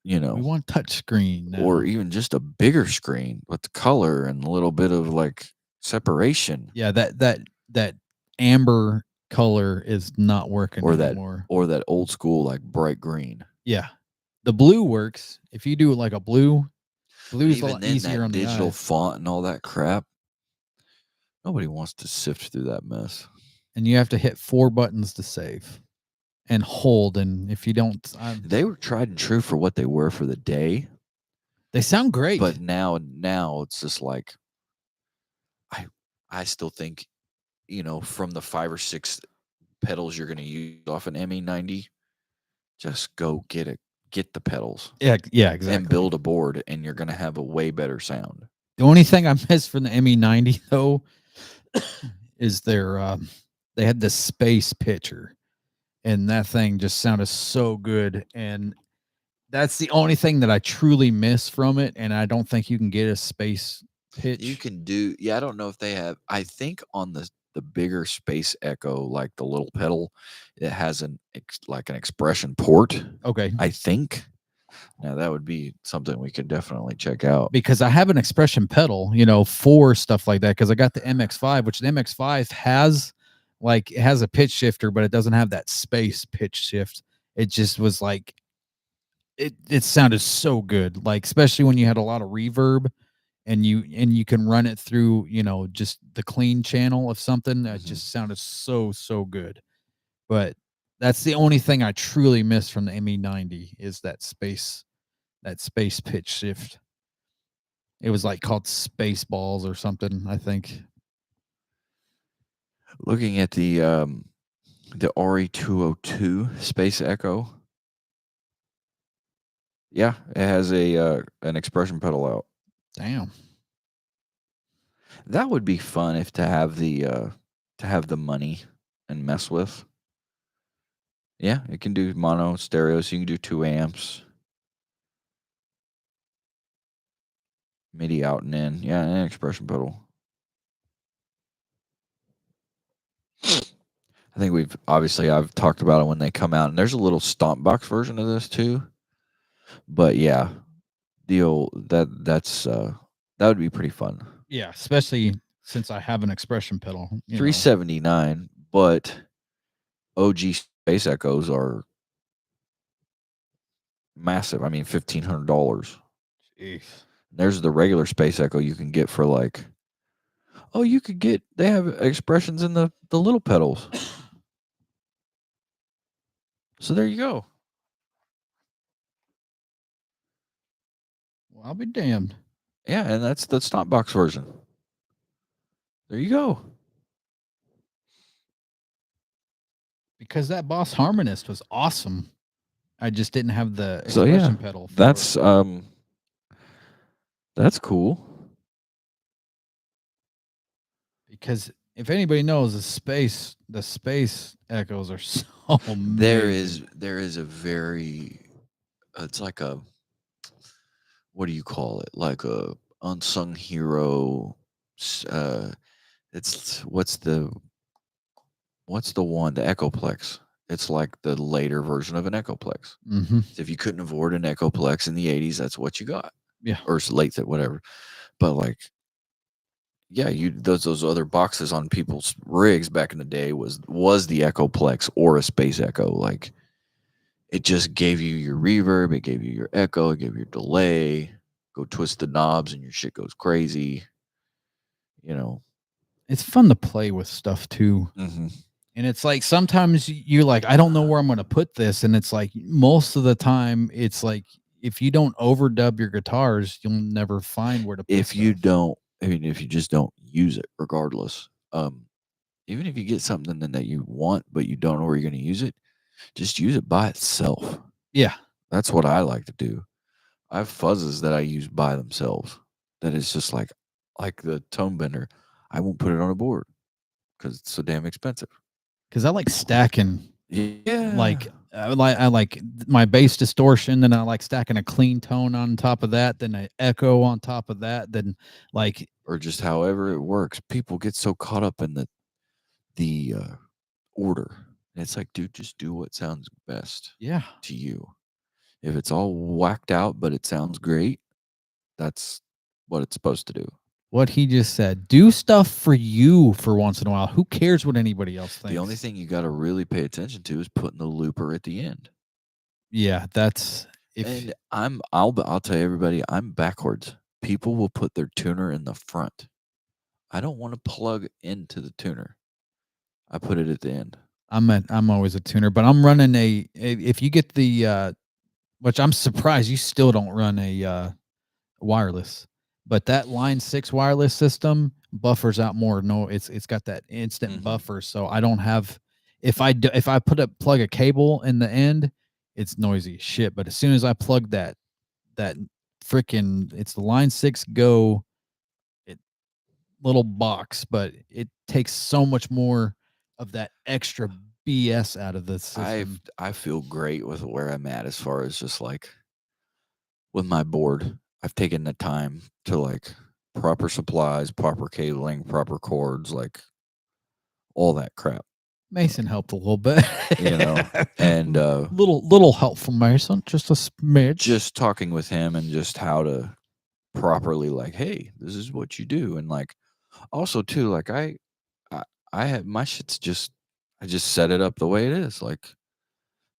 we want touch screen now. Or even just a bigger screen with the color and a little bit of like separation. Yeah, that amber color is not working anymore. Or that old school like bright green. Yeah, the blue works. If you do like a blue's a lot then easier that on the digital eyes. font and all that crap. Nobody wants to sift through that mess. And you have to hit 4 buttons to save and hold. And if you don't, they were tried and true for what they were for the day. They sound great, but now it's just like, I still think, from the 5 or 6 pedals you're going to use off an ME90, just go get the pedals. Yeah, exactly. And build a board, and you're going to have a way better sound. The only thing I missed from the ME90 though is they had this space pitcher, and that thing just sounded so good. And that's the only thing that I truly miss from it. And I don't think you can get a space pitch. You can do, I don't know if they have. I think on the bigger Space Echo, like the little pedal, it has an expression port. Okay. I think. Now that would be something we could definitely check out, because I have an expression pedal, for stuff like that. Because I got the MX5, which the MX5 has Like it has a pitch shifter, but it doesn't have that space pitch shift. It just was like it sounded so good. Like especially when you had a lot of reverb and you can run it through, just the clean channel of something that just sounded so good. But that's the only thing I truly miss from the ME90 is that space pitch shift. It was like called Space Balls or something, I think. Looking at the RE202 Space Echo. Yeah, it has an expression pedal out. Damn. That would be fun if to have the money and mess with. Yeah, it can do mono stereo, so you can do 2 amps. MIDI out and in. Yeah, and an expression pedal. I think I've talked about it when they come out, and there's a little stomp box version of this too. But yeah, that would be pretty fun. Yeah, especially since I have an expression pedal. $379, but OG Space Echoes are massive. I mean, $1,500. Jeez. There's the regular Space Echo you can get for like, they have expressions in the little pedals. So there you go. Well, I'll be damned. Yeah, and that's the stomp box version. There you go. Because that Boss Harmonist was awesome. I just didn't have the expression pedal. For it. That's cool. Because if anybody knows, the space echoes are so There amazing. is a very, it's like a, what do you call it? Like a unsung hero. It's what's the one? The Echoplex. It's like the later version of an Echoplex. Mm-hmm. So if you couldn't afford an Echoplex in the 80s, that's what you got. Yeah. Or late, whatever. But like, yeah, those other boxes on people's rigs back in the day was the Echoplex or a Space Echo. Like, it just gave you your reverb, it gave you your echo, it gave you your delay. Go twist the knobs and your shit goes crazy. It's fun to play with stuff too. Mm-hmm. And it's like sometimes you're like, I don't know where I'm going to put this. And it's like most of the time, it's like if you don't overdub your guitars, you'll never find where to put If you just don't use it, regardless. Even if you get something that you want, but you don't know where you're going to use it, just use it by itself. Yeah. That's what I like to do. I have fuzzes that I use by themselves. That is just like the tone bender. I won't put it on a board because it's so damn expensive. Because I like stacking. Yeah. Like I like my bass distortion, then I like stacking a clean tone on top of that, then an echo on top of that, then like, or just however it works. People get so caught up in the order. And it's like, dude, just do what sounds best to you. If it's all whacked out, but it sounds great, that's what it's supposed to do. What he just said, do stuff for you for once in a while. Who cares what anybody else thinks? The only thing you got to really pay attention to is putting the looper at the end. Yeah, that's and I'll tell everybody, I'm backwards. People will put their tuner in the front. I don't want to plug into the tuner. I put it at the end. I'm always a tuner, but I'm running if you get the which I'm surprised you still don't run a wireless. But that Line 6 wireless system buffers out more. No, it's got that instant buffer, so I don't have. If I plug a cable in the end, it's noisy as shit. But as soon as I plug that freaking, it's the Line 6 Go, little box, but it takes so much more of that extra BS out of the system. I feel great with where I'm at as far as just like with my board. I've taken the time to like proper supplies, proper cabling, proper cords, like all that crap. Mason helped a little bit, and little help from Mason, just a smidge. Just talking with him and just how to properly like, hey, this is what you do, and like also too, like I I have my shit's just I just set it up the way it is, like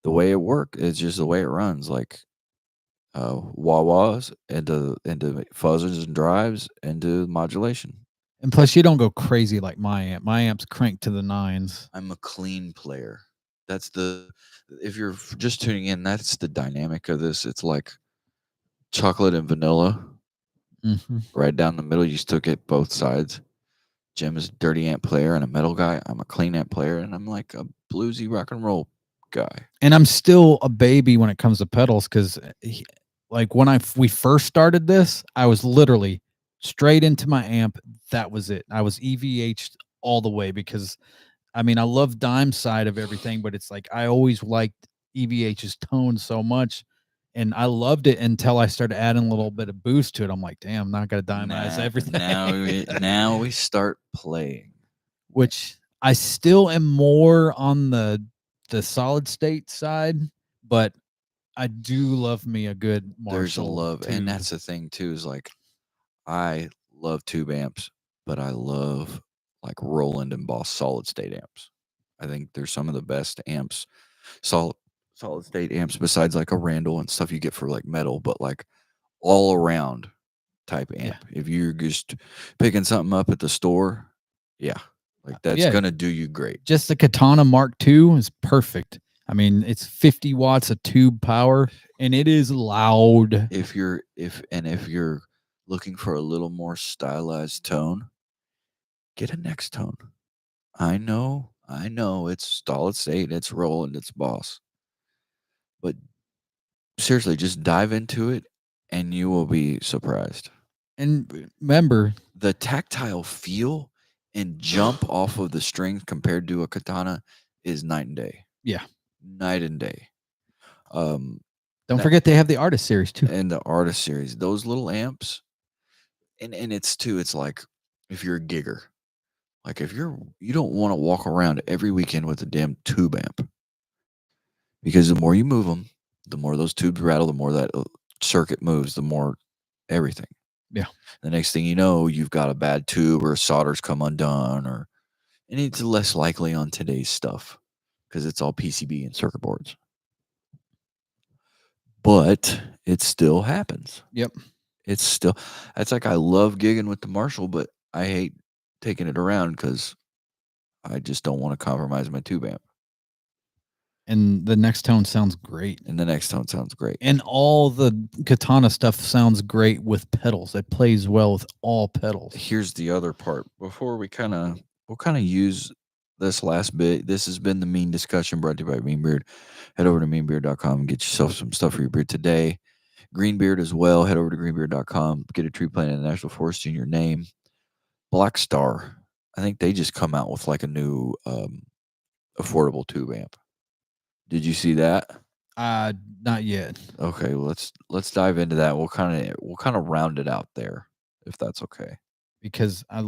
the way it work. It's just the way it runs, like wah-wahs into fuzzers and drives into modulation. And plus, you don't go crazy like my amp. My amp's cranked to the nines. I'm a clean player. That's the if you're just tuning in, that's the dynamic of this. It's like chocolate and vanilla Mm-hmm. right down the middle. You still get both sides. Jim is a dirty amp player and a metal guy. I'm a clean amp player, and I'm like a bluesy rock and roll guy. And I'm still a baby when it comes to pedals because, like, when we first started this, I was literally straight into my amp. That was it. I was EVH'd all the way because, I mean, I love Dime's side of everything, but it's like I always liked EVH's tone so much. And I loved it until I started adding a little bit of boost to it. I'm like, damn, I'm not going to dimerize everything. Now we start playing. Which I still am more on the solid state side, but I do love me a good Marshall. There's a love, tube. and that's the thing too. Is like I love tube amps, but I love like Roland and Boss solid state amps. I think they're some of the best amps, solid state amps, besides like a Randall and stuff you get for like metal, but like all around type amp. Yeah. If you're just picking something up at the store, yeah, like that's Yeah. gonna do you great. Just the Katana Mark II is perfect. I mean, it's 50 watts of tube power, and it is loud. If you're looking for a little more stylized tone, get a next tone. I know, it's solid state, it's Roland, it's Boss. But seriously, just dive into it and you will be surprised. And remember, The tactile feel and jump off of the strings compared to a Katana is night and day. Yeah. Night and day. Don't forget they have the Artist Series too. And the Artist Series, those little amps, and it's too, it's like if you're a gigger, like if you don't want to walk around every weekend with a damn tube amp, because the more you move them, the more those tubes rattle, the more that circuit moves, the more everything. Yeah. The next thing you know, you've got a bad tube or solder's come undone, and it's less likely on today's stuff because it's all PCB and circuit boards. But it still happens. Yep. It's like I love gigging with the Marshall, but I hate taking it around because I just don't want to compromise my tube amp. And the next tone sounds great. And all the Katana stuff sounds great with pedals. It plays well with all pedals. Here's the other part. Before we'll kind of use this last bit. This has been the Mean Discussion brought to you by Mean Beard. Head over to meanbeard.com and get yourself some stuff for your beard today. Greenbeard as well. Head over to greenbeard.com. Get a tree planted in the National Forest in your name. Black Star. I think they just come out with like a new affordable tube amp. Did you see that? Not yet. Okay, well, let's dive into that. We'll kind of round it out there, if that's okay. Because I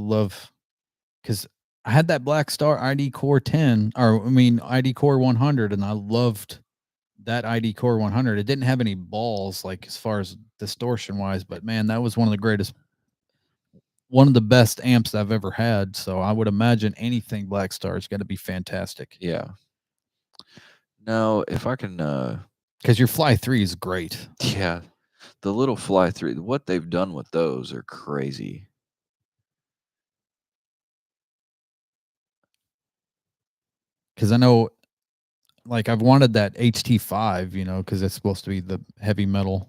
had that Black Star ID Core 10, ID Core 100, and I loved that ID Core 100. It didn't have any balls, like as far as distortion wise, but man, that was one of the best amps I've ever had. So I would imagine anything Black Star is going to be fantastic. Yeah. Now, if I can, because your Fly 3 is great. Yeah, the little Fly 3. What they've done with those are crazy. Because I know, like, I've wanted that HT5, because it's supposed to be the heavy metal.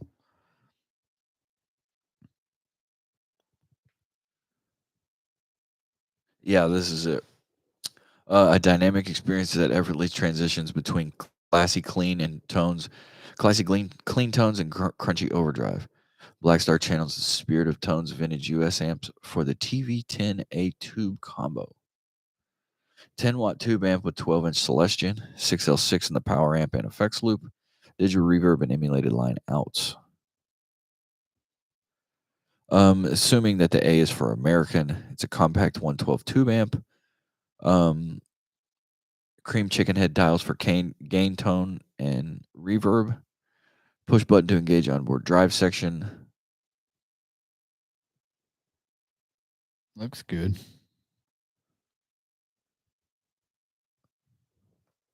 Yeah, this is it. A dynamic experience that effortlessly transitions between classy clean tones and crunchy overdrive. Black Star channels the spirit of tones vintage US amps for the TV10A tube combo. 10-watt tube amp with 12-inch Celestion, 6L6 in the power amp and effects loop, digital reverb, and emulated line outs. Assuming that the A is for American, it's a compact 112 tube amp. Cream chicken head dials for gain tone and reverb. Push button to engage onboard drive section. Looks good.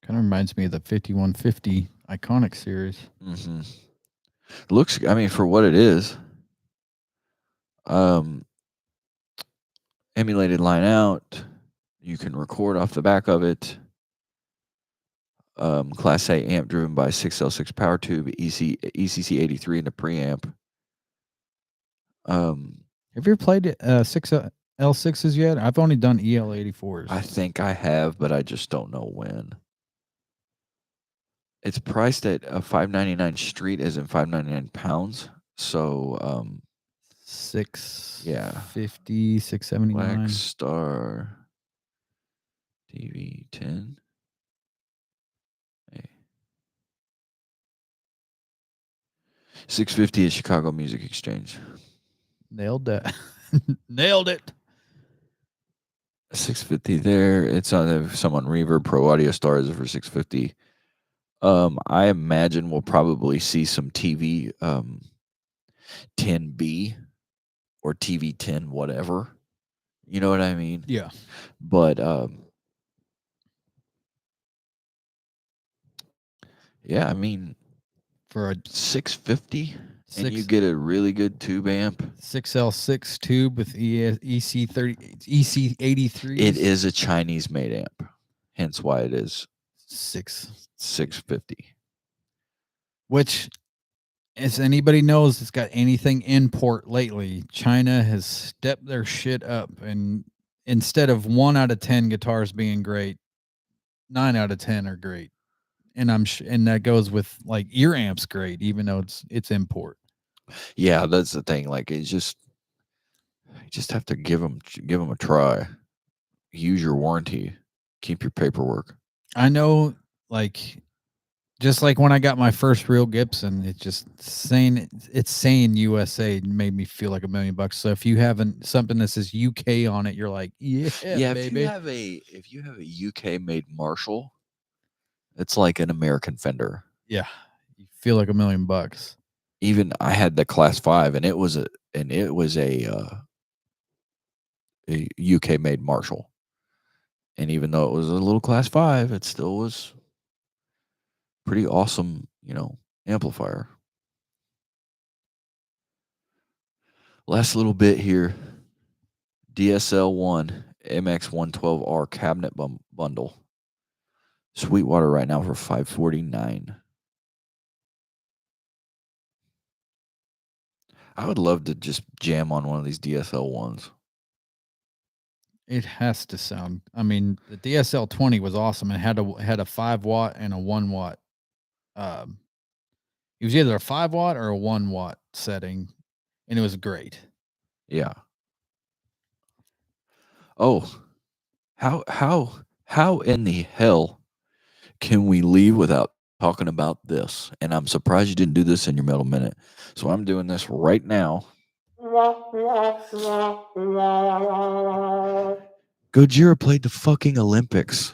Kind of reminds me of the 5150 iconic series. Mm-hmm. Looks, I mean, for what it is, emulated line out. You can record off the back of it. Class A amp driven by 6L6 power tube, ECC 83 in the preamp. Have you ever played 6L6s yet? I've only done EL84s. I think I have, but I just don't know when. It's priced at $599 street, as in £599. So, 650, 679. Black Star DV10. Hey. 650 at Chicago Music Exchange. Nailed that. Nailed it. 650 there. It's on some on Reverb. Pro Audio Stars for 650. I imagine we'll probably see some TV 10B or TV 10 whatever. You know what I mean? Yeah. But yeah, I mean, For a 650 and you get a really good tube amp. 6L6 tube with EC83. It is a Chinese made amp. Hence why it is 650. 650. Which, as anybody knows that's got anything import lately, China has stepped their shit up, and instead of 1 out of 10 guitars being great, 9 out of 10 are great. And and that goes with like ear amps great, even though it's import. Yeah, that's the thing. Like, it's just, you just have to give them a try. Use your warranty. Keep your paperwork. I know, like, just like when I got my first real Gibson, it's saying USA made me feel like $1 million. So if you haven't something that says UK on it, you're like, yeah, baby. If you have a UK made Marshall, it's like an American Fender. Yeah, you feel like $1 million. Even I had the Class 5, and it was a UK made Marshall. And even though it was a little Class 5, it still was pretty awesome, amplifier. Last little bit here. DSL1 MX112R cabinet bundle. Sweetwater right now for $549. I would love to just jam on one of these DSL ones. It has to sound. I mean, the DSL 20 was awesome. It had a 5 watt and a 1 watt. It was either a 5 watt or a 1 watt setting, and it was great. Yeah. Oh, how in the hell can we leave without talking about this? And I'm surprised you didn't do this in your Metal Minute. So I'm doing this right now. Gojira played the fucking Olympics.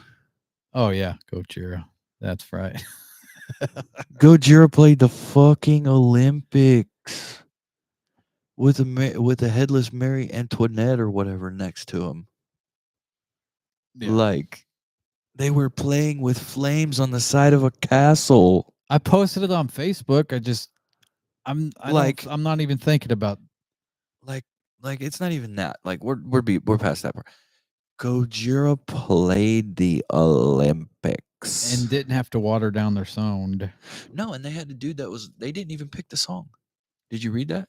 Oh yeah, Gojira. That's right. Gojira played the fucking Olympics with a headless Mary Antoinette or whatever next to him. Yeah. Like, they were playing with flames on the side of a castle. I posted it on Facebook. I'm not even thinking about. Like it's not even that. Like we're past that part. Gojira played the Olympics and didn't have to water down their sound. No, and they had a dude they didn't even pick the song. Did you read that?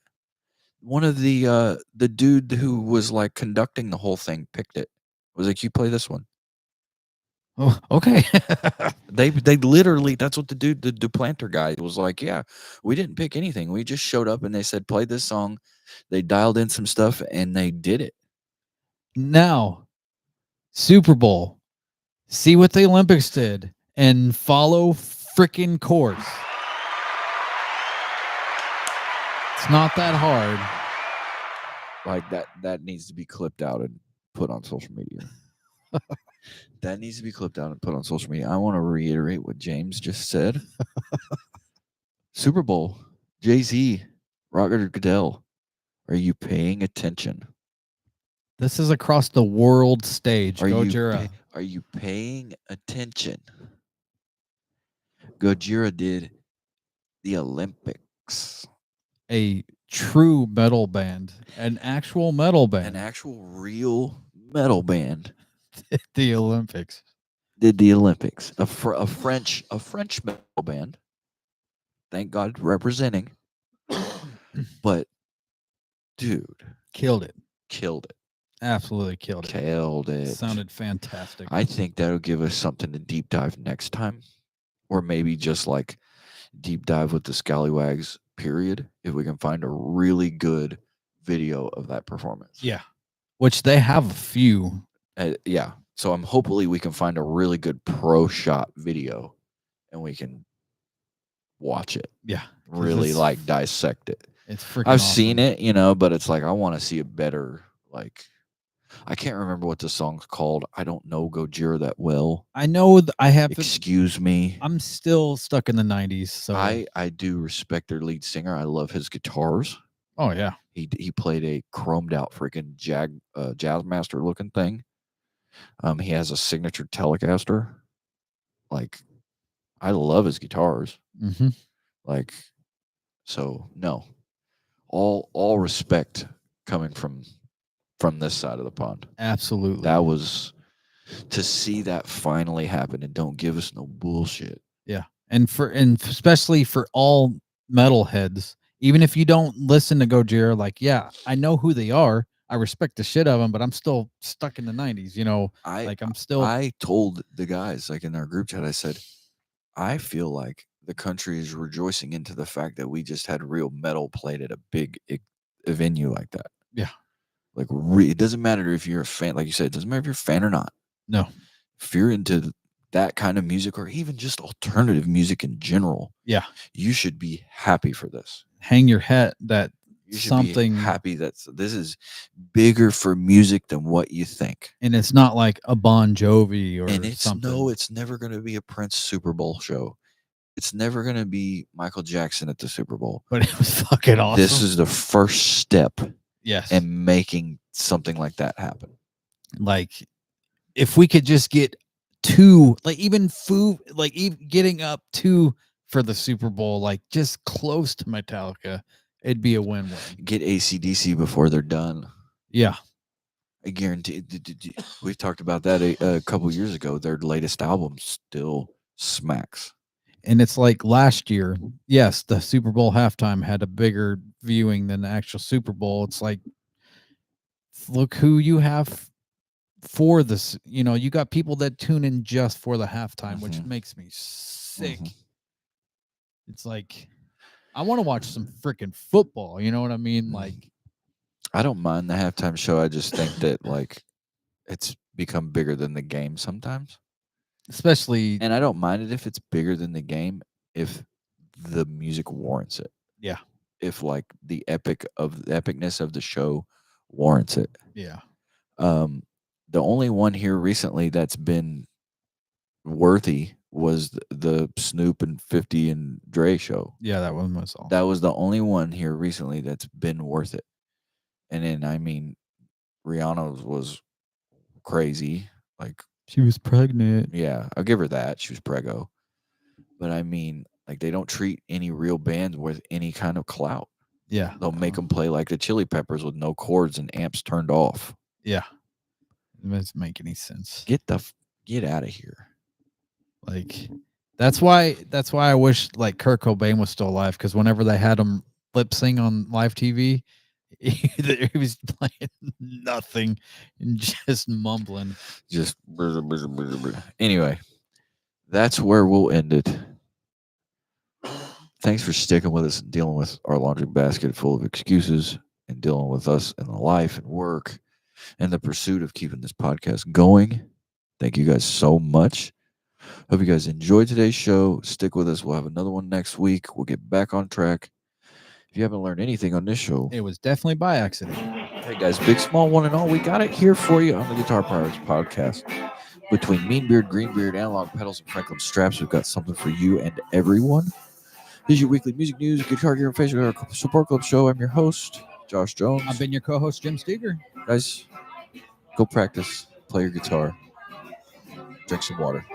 One of the dude who was like conducting the whole thing picked it. Was like, you play this one. Oh, okay. they literally, that's what the dude, the planter guy was like, yeah, we didn't pick anything. We just showed up and they said, play this song. They dialed in some stuff and they did it. Now, Super Bowl. See what the Olympics did and follow freaking course. It's not that hard. Like that needs to be clipped out and put on social media. That needs to be clipped out and put on social media. I want to reiterate what James just said. Super Bowl, Jay-Z, Roger Goodell. Are you paying attention? This is across the world stage. Are Gojira. you paying attention? Gojira did the Olympics. A true metal band, an actual metal band, An actual real metal band the Olympics. did the Olympics. A French metal band. Thank God representing. But dude, Killed it. killed it. Absolutely killed it. Killed it. Sounded fantastic. I think that'll give us something to deep dive next time. Or maybe just like deep dive with the Scallywags, period. If we can find a really good video of that performance. Yeah. Which they have a few. Yeah. So hopefully we can find a really good pro shot video and we can watch it. Yeah. Really like dissect it. It's freaking I've awesome. seen it, but it's like I want to see a better, like, I can't remember what the song's called. I don't know Gojira that well. I know I have. Excuse me. I'm still stuck in the 90s. So I do respect their lead singer. I love his guitars. Oh yeah. He played a chromed out freaking Jazzmaster looking thing. He has a signature Telecaster. Like, I love his guitars. Mm-hmm. Like, so no, all respect coming from this side of the pond. Absolutely. That was to see that finally happen, and don't give us no bullshit. Yeah. And especially for all metalheads, even if you don't listen to Gojira, like, yeah, I know who they are. I respect the shit of them, but I'm still stuck in the 90s, I told the guys, like, in our group chat, I said, I feel like the country is rejoicing into the fact that we just had real metal played at a big venue like that. Yeah. Like, it doesn't matter if you're a fan, like you said, it doesn't matter if you're a fan or not. No. If you're into that kind of music or even just alternative music in general, yeah, you should be happy for this. Hang your head that you should something be happy that this is bigger for music than what you think. And it's not like a Bon Jovi or something. No, it's never going to be a Prince Super Bowl show. It's never going to be Michael Jackson at the Super Bowl. But it was fucking awesome. This is the first step yes, in making something like that happen. Like, if we could just get two, like, even food, like, even getting up two for the Super Bowl, like, just close to Metallica, it'd be a win-win. Get AC/DC before they're done. Yeah. I guarantee. We talked about that a couple years ago. Their latest album still smacks. And it's like last year, yes, the Super Bowl halftime had a bigger viewing than the actual Super Bowl. It's like, look who you have for this. You got people that tune in just for the halftime, which makes me sick. It's like, I want to watch some freaking football. You know what I mean? Like, I don't mind the halftime show. I just think that, like, it's become bigger than the game sometimes. Especially, and I don't mind it if it's bigger than the game if the music warrants it. Yeah. If, like, the epicness of the show warrants it. Yeah. The only one here recently that's been worthy was the Snoop and 50 and Dre show. Yeah, that one was all. That was the only one here recently that's been worth it. And then, I mean, Rihanna was crazy. Like, she was pregnant. Yeah, I'll give her that. She was preggo. But I mean, like, they don't treat any real band with any kind of clout. Yeah. They'll make them play like the Chili Peppers with no chords and amps turned off. Yeah. It doesn't make any sense. Get out of here. Like, that's why I wish, like, Kurt Cobain was still alive, because whenever they had him lip sing on live TV, he was playing nothing and just mumbling. Just anyway, that's where we'll end it. Thanks for sticking with us and dealing with our laundry basket full of excuses and dealing with us in life and work and the pursuit of keeping this podcast going. Thank you guys so much. Hope you guys enjoyed today's show. Stick with us. We'll have another one next week. We'll get back on track. If you haven't learned anything on this show, it was definitely by accident. Hey guys, big, small, one and all, we got it here for you on the Guitar Pirates podcast. Between Meanbeard, Greenbeard, Analog Pedals, and Franklin Straps, we've got something for you and everyone. This is your weekly music news, Guitar Gear, and Facebook Support Club show. I'm your host, Josh Jones. I've been your co-host, Jim Steger. Guys, go practice, play your guitar, drink some water.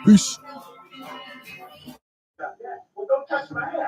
Peace. touch my ass.